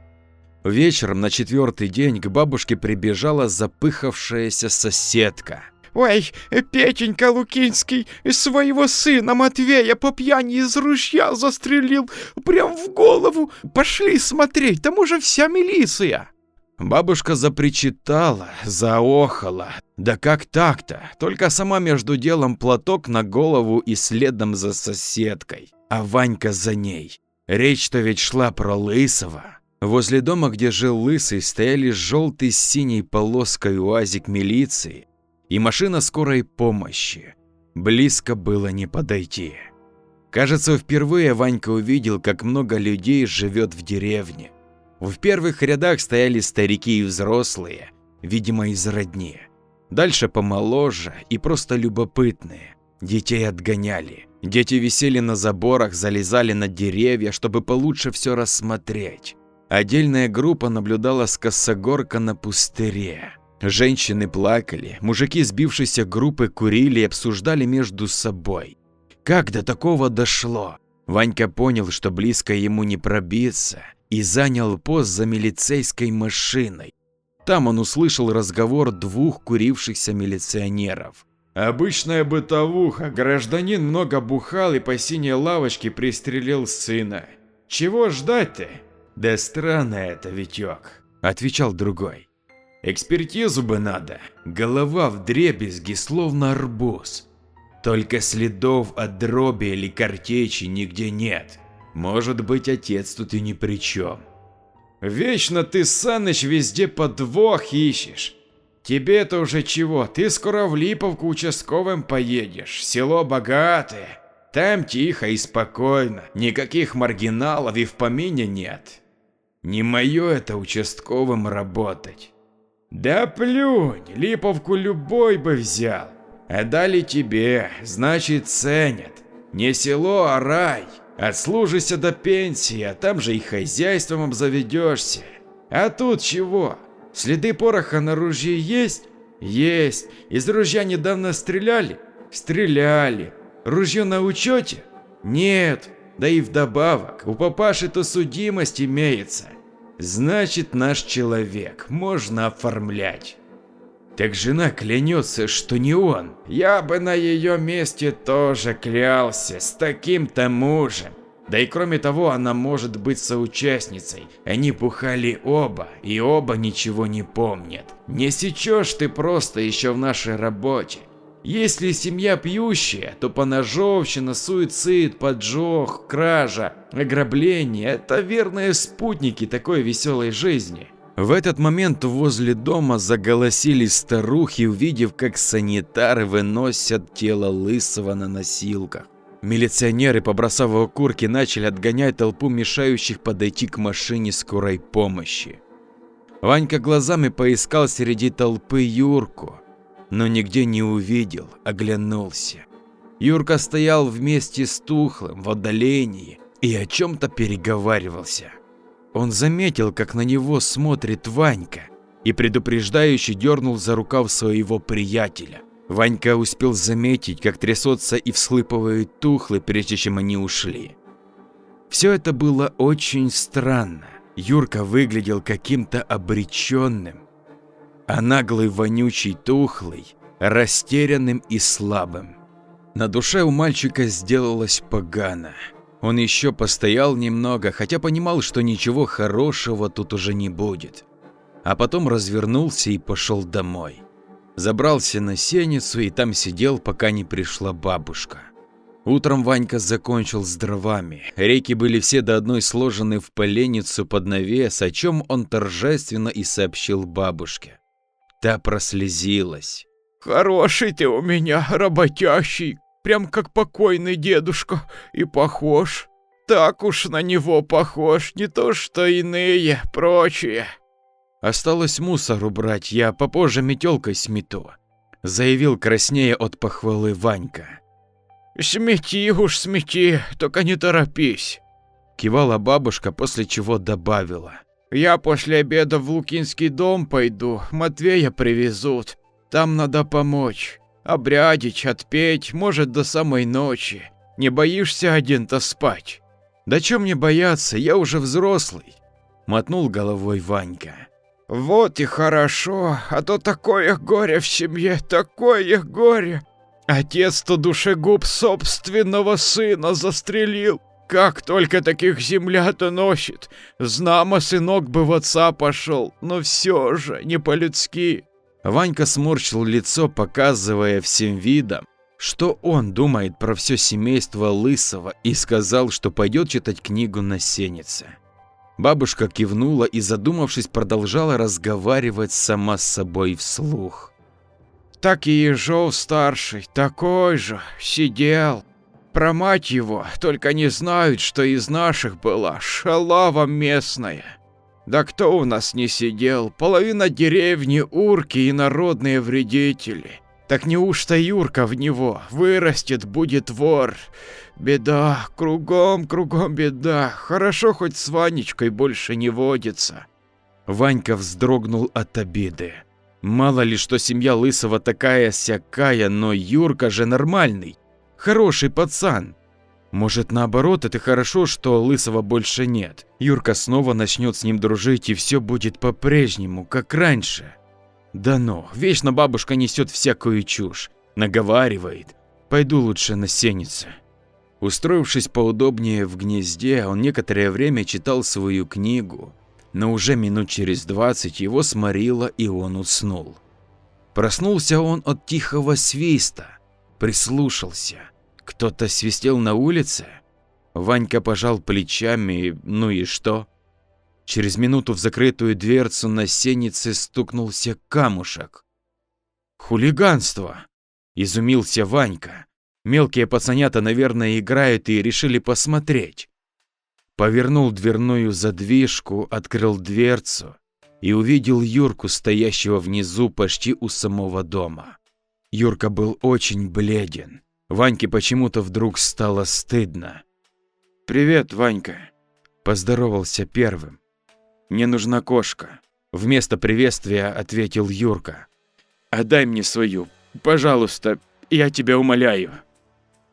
Вечером на 4-й день к бабушке прибежала запыхавшаяся соседка. Ой, Петенька Лукинский своего сына Матвея по пьяни из ружья застрелил прям в голову. Пошли смотреть, там уже вся милиция. Бабушка запричитала, заохала. Да как так-то? Только сама между делом платок на голову и следом за соседкой. А Ванька за ней. Речь-то ведь шла про Лысого. Возле дома, где жил Лысый, стояли желтый с синей полоской УАЗик милиции и машина скорой помощи. Близко было не подойти. Кажется, впервые Ванька увидел, как много людей живет в деревне. В первых рядах стояли старики и взрослые, видимо, из родни. Дальше помоложе и просто любопытные. Детей отгоняли. Дети висели на заборах, залезали на деревья, чтобы получше все рассмотреть. Отдельная группа наблюдала с косогорка на пустыре. Женщины плакали, мужики сбившейся группы курили и обсуждали между собой. Как до такого дошло? Ванька понял, что близко ему не пробиться, и занял пост за милицейской машиной. Там он услышал разговор двух курившихся милиционеров. Обычная бытовуха. Гражданин много бухал и по синей лавочке пристрелил сына. Чего ждать-то? Да странно это, Витек, отвечал другой. Экспертизу бы надо. Голова вдребезги, словно арбуз. Только следов от дроби или картечи нигде нет. Может быть, отец тут и ни при чем. Вечно ты, Саныч, везде подвох ищешь. Тебе-то уже чего, ты скоро в Липовку участковым поедешь, село богатое. Там тихо и спокойно, никаких маргиналов и в помине нет. Не мое это участковым работать. Да плюнь, Липовку любой бы взял. А дали тебе, значит ценят. Не село, а рай. Отслужишься до пенсии, а там же и хозяйством обзаведешься. А тут чего? Следы пороха на ружье есть? Есть. Из ружья недавно стреляли? Стреляли. Ружье на учете? Нет. Да и вдобавок, у папаши-то судимость имеется. Значит, наш человек, можно оформлять. Так жена клянется, что не он. Я бы на ее месте тоже клялся, с таким-то мужем. Да и кроме того, она может быть соучастницей. Они бухали оба, и оба ничего не помнят. Не сечешь ты просто еще в нашей работе. Если семья пьющая, то поножовщина, суицид, поджог, кража, ограбление – это верные спутники такой веселой жизни. В этот момент возле дома заголосили старухи, увидев, как санитары выносят тело Лысого на носилках. Милиционеры, побросав окурки, начали отгонять толпу мешающих подойти к машине скорой помощи. Ванька глазами поискал среди толпы Юрку, но нигде не увидел, оглянулся. Юрка стоял вместе с Тухлым в отдалении и о чем-то переговаривался. Он заметил, как на него смотрит Ванька, и предупреждающе дернул за рукав своего приятеля. Ванька успел заметить, как трясется и всхлипывает Тухлый, прежде чем они ушли. Все это было очень странно. Юрка выглядел каким-то обреченным, а наглый вонючий Тухлый растерянным и слабым. На душе у мальчика сделалось погано. Он еще постоял немного, хотя понимал, что ничего хорошего тут уже не будет. А потом развернулся и пошел домой. Забрался на сеницу и там сидел, пока не пришла бабушка. Утром Ванька закончил с дровами. Рейки были все до одной сложены в поленницу под навес, о чем он торжественно и сообщил бабушке. Та прослезилась. «Хороший ты у меня, работящий, прям как покойный дедушка, и похож. Так уж на него похож, не то что иные, прочие». «Осталось мусор убрать, я попозже метелкой смету», — заявил краснея от похвалы Ванька. «Смети уж смети, только не торопись», — кивала бабушка, после чего добавила. «Я после обеда в Лукинский дом пойду, Матвея привезут, там надо помочь, обрядить, отпеть, может, до самой ночи. Не боишься один-то спать?» «Да чё мне бояться, я уже взрослый», — мотнул головой Ванька. «Вот и хорошо, а то такое горе в семье, такое горе. Отец-то душегуб собственного сына застрелил. Как только таких земля-то носит. Знамо, сынок бы в отца пошел, но все же не по-людски». Ванька сморщил лицо, показывая всем видом, что он думает про все семейство Лысого, и сказал, что пойдет читать книгу на сенице. Бабушка кивнула и, задумавшись, продолжала разговаривать сама с собой вслух. «Так и Ежов-старший, такой же, сидел. Про мать его только не знают, что из наших была, шалава местная. Да кто у нас не сидел? Половина деревни урки и народные вредители. Так неужто Юрка в него вырастет, будет вор? Беда, кругом беда. Хорошо, хоть с Ванечкой больше не водится. Ванька вздрогнул от обиды. Мало ли, что семья Лысого такая-сякая, но Юрка же нормальный, хороший пацан. Может, наоборот, это хорошо, что Лысого больше нет. Юрка снова начнет с ним дружить, и все будет по-прежнему, как раньше. Да ну, вечно бабушка несет всякую чушь, наговаривает. Пойду лучше на сеницу. Устроившись поудобнее в гнезде, он некоторое время читал свою книгу, но уже минут через 20 его сморило, и он уснул. Проснулся он от тихого свиста, прислушался. Кто-то свистел на улице? Ванька пожал плечами, ну и что? Через минуту в закрытую дверцу на сенице стукнулся камушек. «Хулиганство!» – изумился Ванька. Мелкие пацанята, наверное, играют и решили посмотреть. Повернул дверную задвижку, открыл дверцу и увидел Юрку, стоящего внизу почти у самого дома. Юрка был очень бледен. Ваньке почему-то вдруг стало стыдно. «Привет, Ванька», – поздоровался первым. «Мне нужна кошка», – вместо приветствия ответил Юрка. «Отдай мне свою, пожалуйста, я тебя умоляю».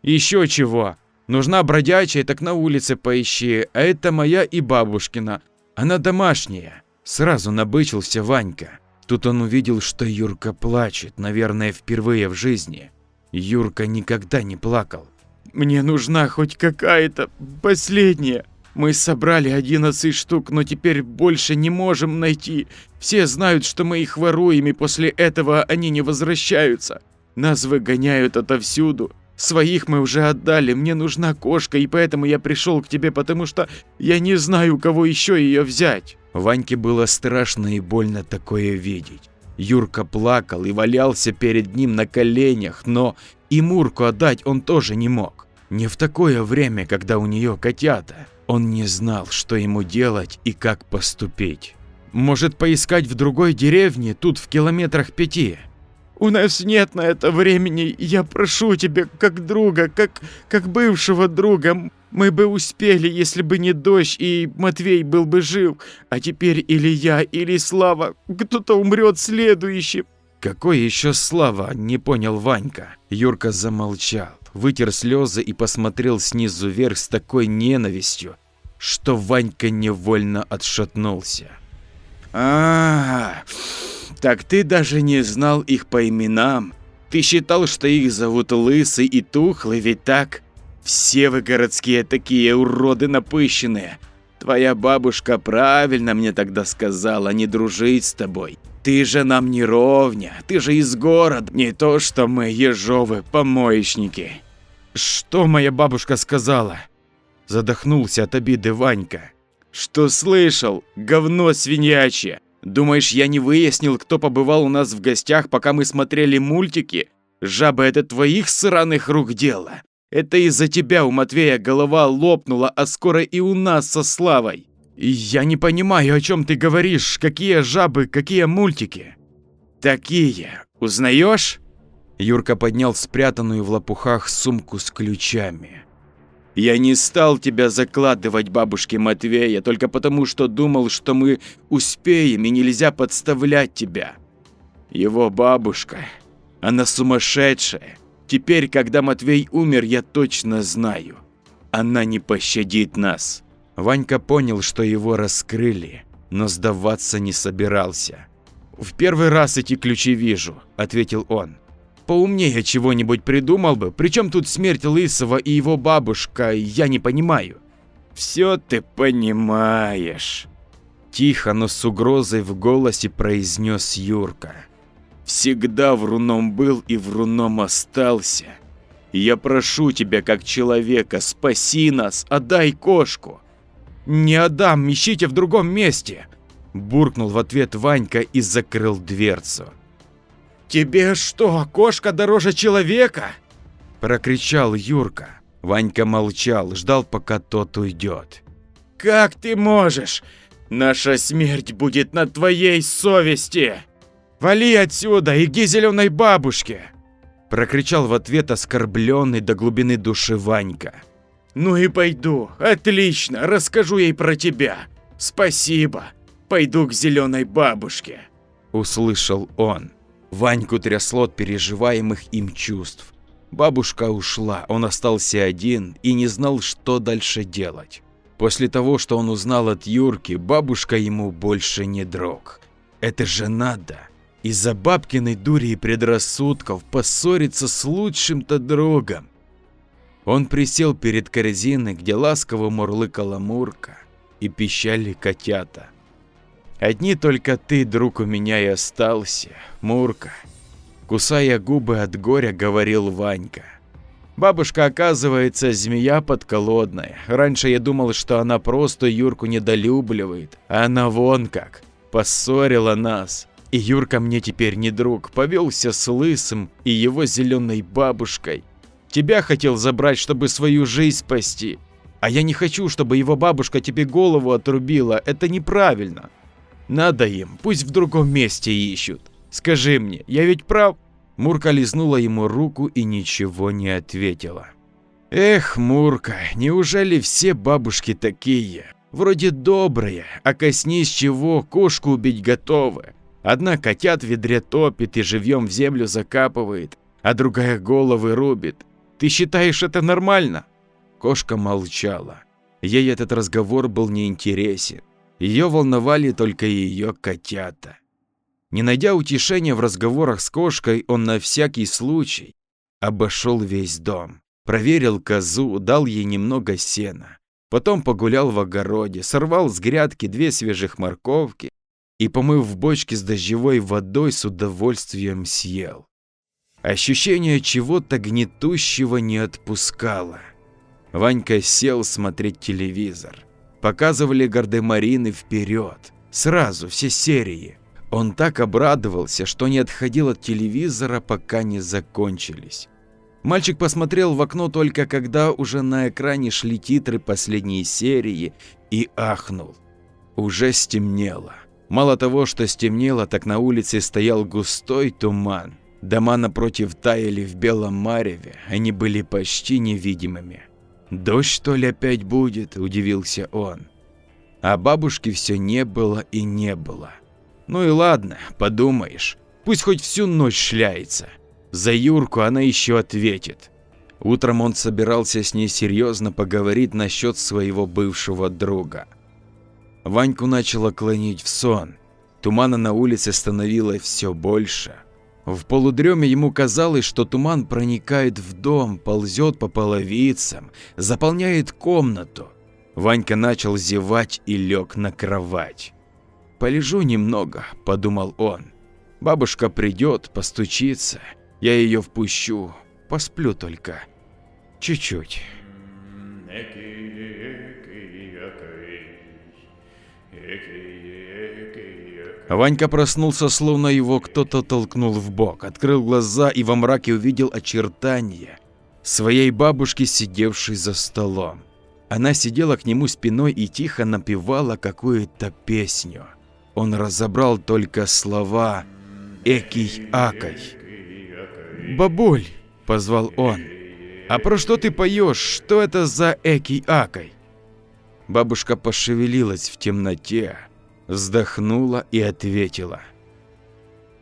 «Еще чего? Нужна бродячая, так на улице поищи, а это моя и бабушкина, она домашняя». Сразу набычился Ванька. Тут он увидел, что Юрка плачет, наверное, впервые в жизни. Юрка никогда не плакал. «Мне нужна хоть какая-то последняя. Мы собрали 11 штук, но теперь больше не можем найти. Все знают, что мы их воруем, и после этого они не возвращаются. Нас выгоняют отовсюду. Своих мы уже отдали, мне нужна кошка, и поэтому я пришел к тебе, потому что я не знаю, у кого еще ее взять». Ваньке было страшно и больно такое видеть. Юрка плакал и валялся перед ним на коленях, но и Мурку отдать он тоже не мог. Не в такое время, когда у нее котята. Он не знал, что ему делать и как поступить. «Может, поискать в другой деревне, тут в километрах 5? «У нас нет на это времени, я прошу тебя, как друга, как бывшего друга. Мы бы успели, если бы не дождь и Матвей был бы жив. А теперь или я, или Слава, кто-то умрет следующим». «Какой еще Слава?» – не понял Ванька. Юрка замолчал, вытер слезы и посмотрел снизу вверх с такой ненавистью, что Ванька невольно отшатнулся. Так ты даже не знал их по именам. Ты считал, что их зовут Лысый и Тухлый, ведь так? Все вы городские такие уроды напыщенные. Твоя бабушка правильно мне тогда сказала не дружить с тобой. Ты же нам не ровня, ты же из города, не то что мы ежовы помоечники». «Что моя бабушка сказала?» Задохнулся от обиды Ванька. «Что слышал? Говно свинячье. Думаешь, я не выяснил, кто побывал у нас в гостях, пока мы смотрели мультики? Жаба, это твоих сраных рук дело. Это из-за тебя у Матвея голова лопнула, а скоро и у нас со Славой». «Я не понимаю, о чем ты говоришь. Какие жабы, какие мультики?» «Такие. Узнаешь?» Юрка поднял спрятанную в лопухах сумку с ключами. «Я не стал тебя закладывать бабушке Матвея только потому, что думал, что мы успеем и нельзя подставлять тебя. Его бабушка, она сумасшедшая. Теперь, когда Матвей умер, я точно знаю, она не пощадит нас». Ванька понял, что его раскрыли, но сдаваться не собирался. «В первый раз эти ключи вижу», – ответил он. «Поумнее чего-нибудь придумал бы, причем тут смерть Лысого и его бабушка, я не понимаю». «Все ты понимаешь», – тихо, но с угрозой в голосе произнес Юрка. «Всегда вруном был и вруном остался. Я прошу тебя как человека, спаси нас, отдай кошку». «Не отдам, ищите в другом месте!» – буркнул в ответ Ванька и закрыл дверцу. «Тебе что, кошка дороже человека?» – прокричал Юрка. Ванька молчал, ждал, пока тот уйдет. «Как ты можешь? Наша смерть будет на твоей совести! Вали отсюда, иди зеленой бабушке!» Прокричал в ответ оскорбленный до глубины души Ванька. «Ну и пойду, отлично, расскажу ей про тебя. Спасибо, пойду к зеленой бабушке», услышал он. Ваньку трясло от переживаемых им чувств. Бабушка ушла, он остался один и не знал, что дальше делать. После того, что он узнал от Юрки, бабушка ему больше не друг. Это же надо из-за бабкиной дури и предрассудков поссориться с лучшим-то другом. Он присел перед корзиной, где ласково мурлыкала Мурка и пищали котята. «Одни только ты, друг, у меня и остался, Мурка», кусая губы от горя, говорил Ванька. «Бабушка, оказывается, змея подколодная. Раньше я думал, что она просто Юрку недолюбливает, а она вон как, поссорила нас. И Юрка мне теперь не друг, повелся с Лысым и его зеленой бабушкой. Тебя хотел забрать, чтобы свою жизнь спасти. А я не хочу, чтобы его бабушка тебе голову отрубила, это неправильно. Надо им, пусть в другом месте ищут. Скажи мне, я ведь прав?» Мурка лизнула ему руку и ничего не ответила. «Эх, Мурка, неужели все бабушки такие? Вроде добрые, а коснись чего, кошку убить готовы. Одна котят в ведре топит и живьем в землю закапывает, а другая головы рубит. Ты считаешь это нормально?» Кошка молчала. Ей этот разговор был неинтересен. Ее волновали только ее котята. Не найдя утешения в разговорах с кошкой, он на всякий случай обошел весь дом. Проверил козу, дал ей немного сена. Потом погулял в огороде, сорвал с грядки 2 свежих морковки и, помыв в бочке с дождевой водой, с удовольствием съел. Ощущение чего-то гнетущего не отпускало. Ванька сел смотреть телевизор. Показывали гардемарины вперед, сразу все серии. Он так обрадовался, что не отходил от телевизора, пока не закончились. Мальчик посмотрел в окно только когда уже на экране шли титры последней серии и ахнул. Уже стемнело. Мало того, что стемнело, так на улице стоял густой туман. Дома напротив таяли в белом мареве, они были почти невидимыми. «Дождь, что ли, опять будет?» – удивился он. А бабушки все не было и не было. Ну и ладно, подумаешь, пусть хоть всю ночь шляется. За Юрку она еще ответит. Утром он собирался с ней серьезно поговорить насчет своего бывшего друга. Ваньку начало клонить в сон. Тумана на улице становилось все больше. В полудреме ему казалось, что туман проникает в дом, ползет по половицам, заполняет комнату. Ванька начал зевать и лег на кровать. «Полежу немного», – подумал он. «Бабушка придет, постучится, я ее впущу, посплю только. Чуть-чуть». Ванька проснулся, словно его кто-то толкнул в бок, открыл глаза и во мраке увидел очертания своей бабушки, сидевшей за столом. Она сидела к нему спиной и тихо напевала какую-то песню. Он разобрал только слова «Экий-акай». «Бабуль», – позвал он, – «а про что ты поешь? Что это за экий-акай?» Бабушка пошевелилась в темноте, вздохнула и ответила: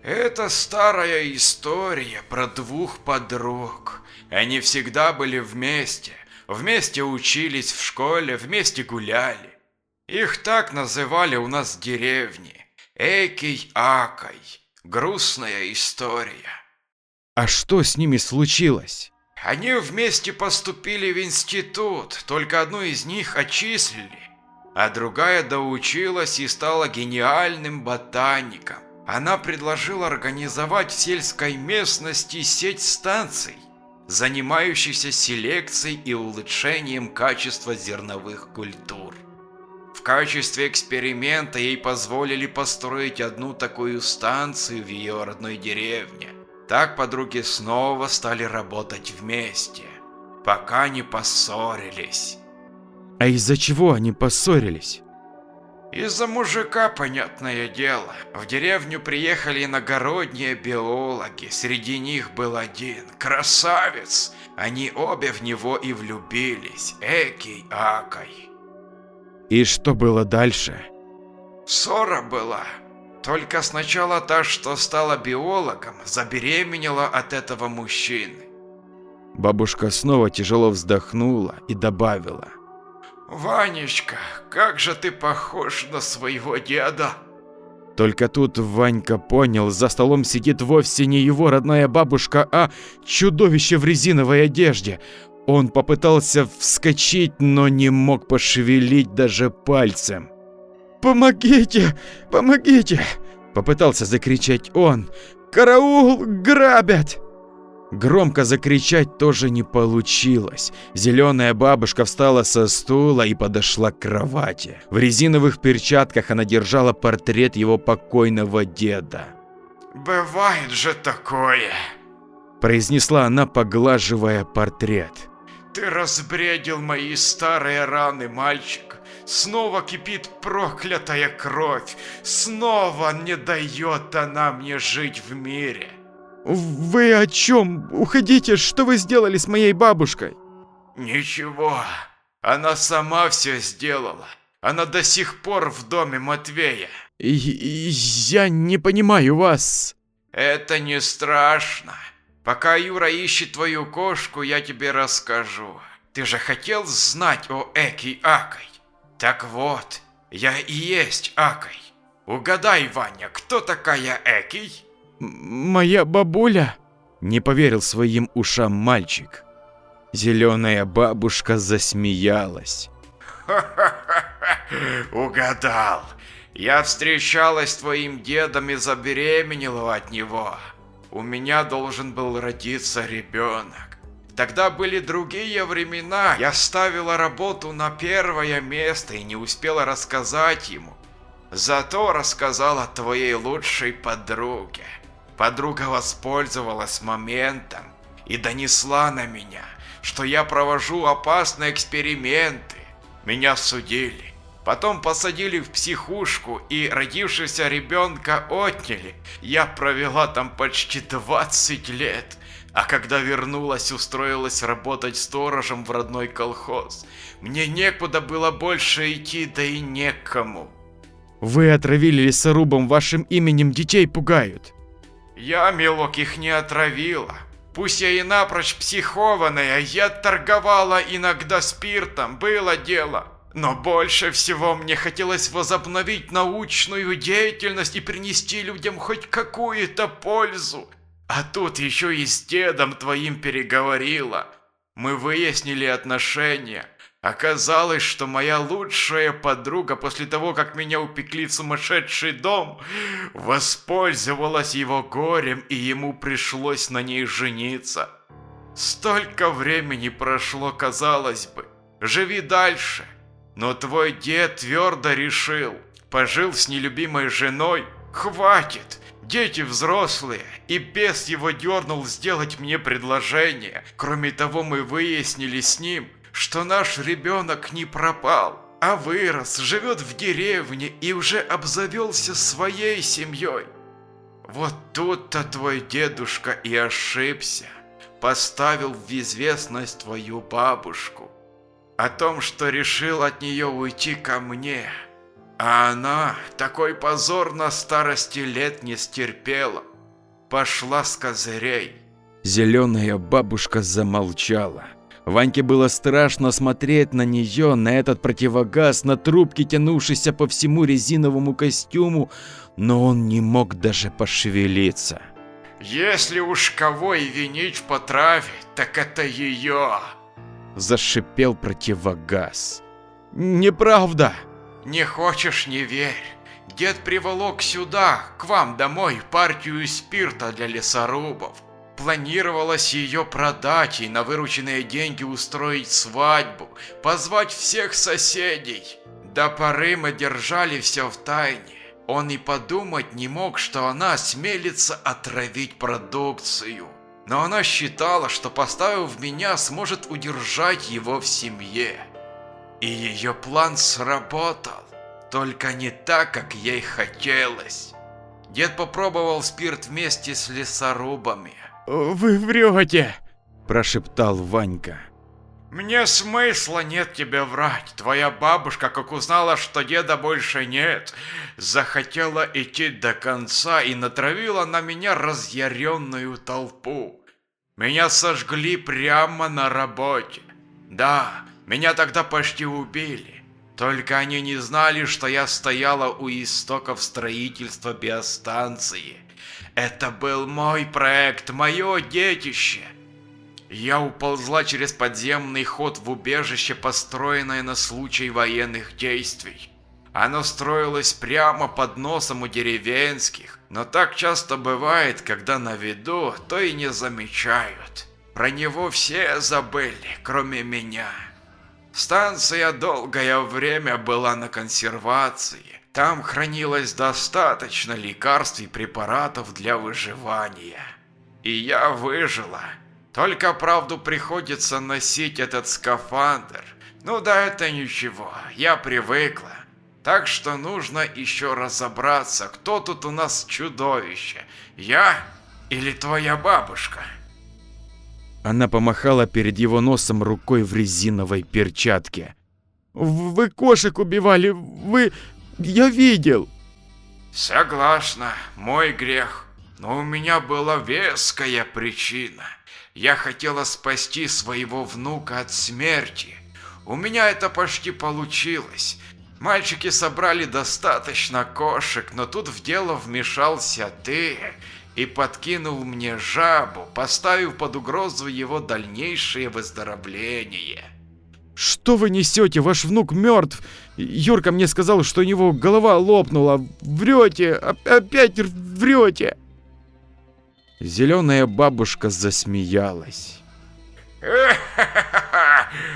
«Это старая история про 2 подруг. Они всегда были вместе, вместе учились в школе, вместе гуляли. Их так называли у нас в деревне. Экий-акай. Грустная история». «А что с ними случилось?» «Они вместе поступили в институт, только одну из них отчислили, а другая доучилась и стала гениальным ботаником. Она предложила организовать в сельской местности сеть станций, занимающихся селекцией и улучшением качества зерновых культур. В качестве эксперимента ей позволили построить одну такую станцию в ее родной деревне. Так подруги снова стали работать вместе, пока не поссорились». «А из-за чего они поссорились?» Из-за мужика, понятное дело. В деревню приехали иногородние биологи. Среди них был один красавец. Они обе в него и влюбились. Экий-акой. И что было дальше? Ссора была. Только сначала та, что стала биологом, забеременела от этого мужчины. Бабушка снова тяжело вздохнула и добавила. Ванечка, как же ты похож на своего деда. Только тут Ванька понял, за столом сидит вовсе не его родная бабушка, а чудовище в резиновой одежде. Он попытался вскочить, но не мог пошевелить даже пальцем. «Помогите! Помогите!» – попытался закричать он. «Караул! Грабят!» Громко закричать тоже не получилось. Зеленая бабушка встала со стула и подошла к кровати. В резиновых перчатках она держала портрет его покойного деда. «Бывает же такое!» – произнесла она, поглаживая портрет. «Ты разбредил мои старые раны, мальчик. Снова кипит проклятая кровь. Снова не дает она мне жить в мире». «Вы о чем? Уходите, что вы сделали с моей бабушкой?» «Ничего, она сама все сделала. Она до сих пор в доме Матвея». «Я не понимаю вас». «Это не страшно. Пока Юра ищет твою кошку, я тебе расскажу. Ты же хотел знать о Экий-акой? Так вот, я и есть Акой. Угадай, Ваня, кто такая Экий?» «Моя бабуля?» – не поверил своим ушам мальчик. Зеленая бабушка засмеялась. Угадал. Я встречалась с твоим дедом и забеременела от него. У меня должен был родиться ребенок. Тогда были другие времена. Я ставила работу на первое место и не успела рассказать ему. Зато рассказала твоей лучшей подруге. Подруга воспользовалась моментом и донесла на меня, что я провожу опасные эксперименты. Меня судили. Потом посадили в психушку и родившегося ребенка отняли. Я провела там почти 20 лет. А когда вернулась, устроилась работать сторожем в родной колхоз. Мне некуда было больше идти, да и некому. «Вы отравили лесорубом, вашим именем детей пугают». Я, милок, их не отравила. Пусть я и напрочь психованная, я торговала иногда спиртом, было дело. Но больше всего мне хотелось возобновить научную деятельность и принести людям хоть какую-то пользу. А тут еще и с дедом твоим переговорила. Мы выяснили отношения. Оказалось, что моя лучшая подруга после того, как меня упекли в сумасшедший дом, воспользовалась его горем, и ему пришлось на ней жениться. Столько времени прошло, казалось бы. Живи дальше. Но твой дед твердо решил. Пожил с нелюбимой женой. Хватит. Дети взрослые, и бес его дернул сделать мне предложение. Кроме того, мы выяснили с ним, что наш ребенок не пропал, а вырос, живет в деревне и уже обзавелся своей семьей. Вот тут-то твой дедушка и ошибся, поставил в известность твою бабушку о том, что решил от нее уйти ко мне. А она такой позор на старости лет не стерпела, пошла с козырей. Зеленая бабушка замолчала. Ваньке было страшно смотреть на нее, на этот противогаз, на трубки, тянувшиеся по всему резиновому костюму, но он не мог даже пошевелиться. «Если уж кого и винить в потраве, так это ее!» – зашипел противогаз. «Неправда!» «Не хочешь – не верь. Дед приволок сюда, к вам домой, партию спирта для лесорубов. Планировалось ее продать и на вырученные деньги устроить свадьбу, позвать всех соседей. До поры мы держали все в тайне. Он и подумать не мог, что она осмелится отравить продукцию. Но она считала, что, поставив меня, сможет удержать его в семье. И ее план сработал. только не так, как ей хотелось. Дед попробовал спирт вместе с лесорубами. «Вы врете!» – прошептал Ванька. «Мне смысла нет тебе врать. Твоя бабушка, как узнала, что деда больше нет, захотела идти до конца и натравила на меня разъяренную толпу. Меня сожгли прямо на работе. Да, меня тогда почти убили. Только они не знали, что я стояла у истоков строительства биостанции. Это был мой проект, мое детище. Я уползла через подземный ход в убежище, построенное на случай военных действий. Оно строилось прямо под носом у деревенских, но так часто бывает, когда на виду, то и не замечают. Про него все забыли, кроме меня. Станция долгое время была на консервации. Там хранилось достаточно лекарств и препаратов для выживания. И я выжила. Только правду приходится носить этот скафандр. Ну да, это ничего, я привыкла. Так что нужно еще разобраться, кто тут у нас чудовище, я или твоя бабушка? Она помахала перед его носом рукой в резиновой перчатке. «Вы кошек убивали, вы... я видел!» Согласна, мой грех, но у меня была веская причина. Я хотела спасти своего внука от смерти. У меня это почти получилось. Мальчики собрали достаточно кошек, но тут в дело вмешался ты и подкинул мне жабу, поставив под угрозу его дальнейшее выздоровление. «Что вы несете? Ваш внук мертв. Юрка мне сказал, что у него голова лопнула. Врете, опять врете!» Зеленая бабушка засмеялась.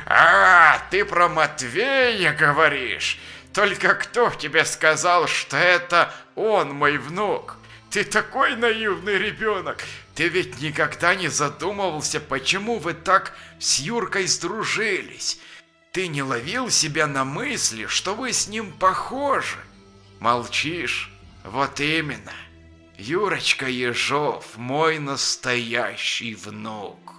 А, ты про Матвея говоришь? Только кто тебе сказал, что это он мой внук? Ты такой наивный ребенок. Ты ведь никогда не задумывался, почему вы так с Юркой сдружились. Ты не ловил себя на мысли, что вы с ним похожи. Молчишь? Вот именно. Юрочка Ежов, мой настоящий внук.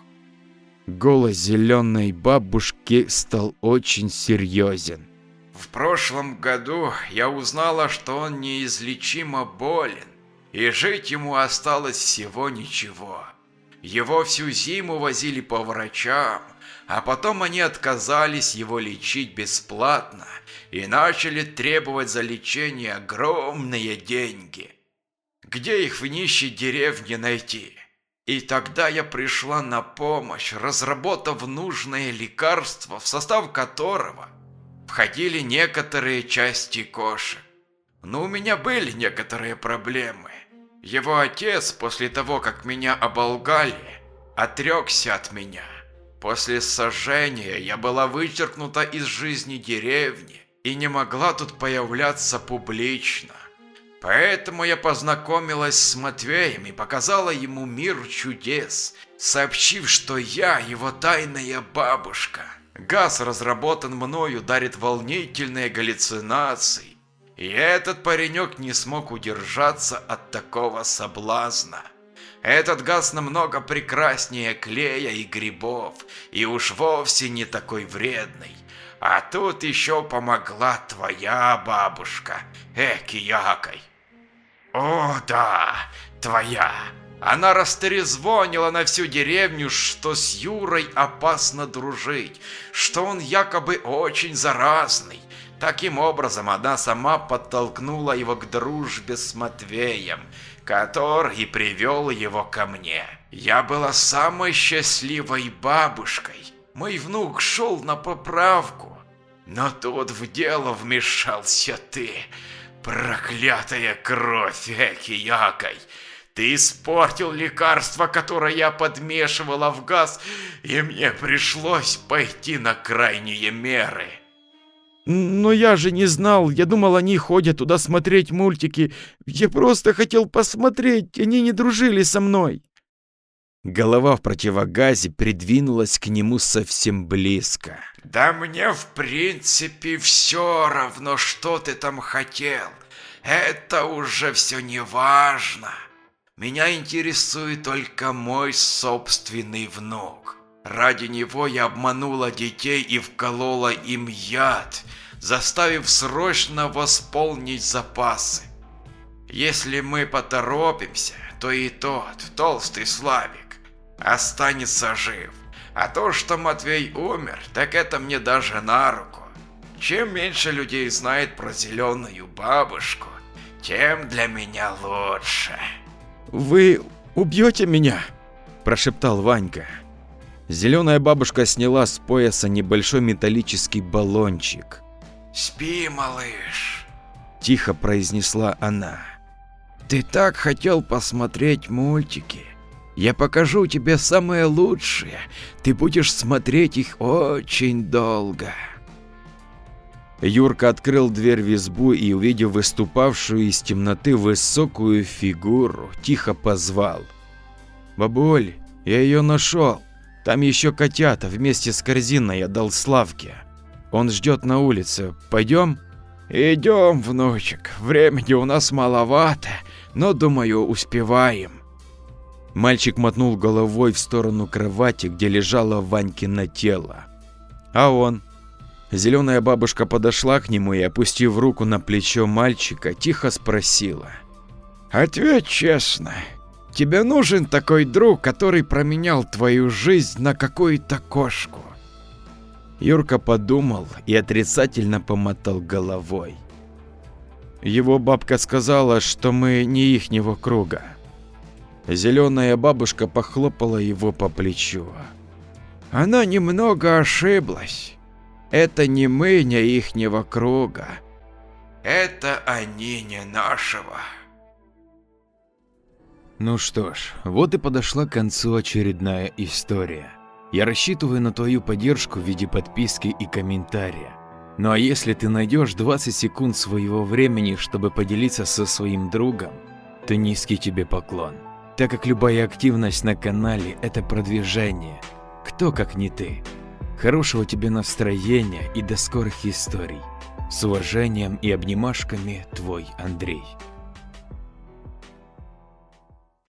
Голос зеленой бабушки стал очень серьезен. В прошлом году я узнала, что он неизлечимо болен, и жить ему осталось всего ничего. Его всю зиму возили по врачам, а потом они отказались его лечить бесплатно и начали требовать за лечение огромные деньги. Где их в нищей деревне найти? И тогда я пришла на помощь, разработав нужное лекарство, в состав которого входили некоторые части кошек. Но у меня были некоторые проблемы. Его отец, после того, как меня оболгали, отрекся от меня. После сожжения я была вычеркнута из жизни деревни и не могла тут появляться публично. Поэтому я познакомилась с Матвеем и показала ему мир чудес, сообщив, что я его тайная бабушка. Газ, разработан мною, дарит волнительные галлюцинации. И этот паренек не смог удержаться от такого соблазна. Этот газ намного прекраснее клея и грибов, и уж вовсе не такой вредный. А тут еще помогла твоя бабушка, Экиякой. О, да, твоя. Она растрезвонила на всю деревню, что с Юрой опасно дружить, что он якобы очень заразный. Таким образом, она сама подтолкнула его к дружбе с Матвеем, который и привел его ко мне. Я была самой счастливой бабушкой. Мой внук шел на поправку. Но тут в дело вмешался ты. Проклятая кровь Экиякой. Ты испортил лекарство, которое я подмешивала в газ, и мне пришлось пойти на крайние меры. «Но я же не знал, я думал, они ходят туда смотреть мультики. Я просто хотел посмотреть, они не дружили со мной». Голова в противогазе придвинулась к нему совсем близко. «Да мне в принципе все равно, что ты там хотел. Это уже все не важно. Меня интересует только мой собственный внук. Ради него я обманула детей и вколола им яд, заставив срочно восполнить запасы. Если мы поторопимся, то и тот, толстый Славик, останется жив. А то, что Матвей умер, так это мне даже на руку. Чем меньше людей знает про зеленую бабушку, тем для меня лучше». «Вы убьете меня?» – прошептал Ванька. Зеленая бабушка сняла с пояса небольшой металлический баллончик. «Спи, малыш», – тихо произнесла она. «Ты так хотел посмотреть мультики. Я покажу тебе самые лучшие. Ты будешь смотреть их очень долго». Юрка открыл дверь в избу и, увидев выступавшую из темноты высокую фигуру, тихо позвал: «Бабуль, я ее нашел. Там еще котята вместе с корзиной я дал Славке. Он ждет на улице. Пойдем?» «Идем, внучек. Времени у нас маловато, но, думаю, успеваем». Мальчик мотнул головой в сторону кровати, где лежало Ванькино тело. А он? Зеленая бабушка подошла к нему и, опустив руку на плечо мальчика, тихо спросила: «Ответь честно, тебе нужен такой друг, который променял твою жизнь на какую-то кошку?» Юрка подумал и отрицательно помотал головой. «Его бабка сказала, что мы не ихнего круга». Зеленая бабушка похлопала его по плечу. «Она немного ошиблась. Это не мы, не ихнего круга. Это они не нашего». Ну что ж, вот и подошла к концу очередная история. Я рассчитываю на твою поддержку в виде подписки и комментария. Ну а если ты найдешь 20 секунд своего времени, чтобы поделиться со своим другом, то низкий тебе поклон. Так как любая активность на канале – это продвижение. Кто как не ты. Хорошего тебе настроения и до скорых историй. С уважением и обнимашками, твой Андрей.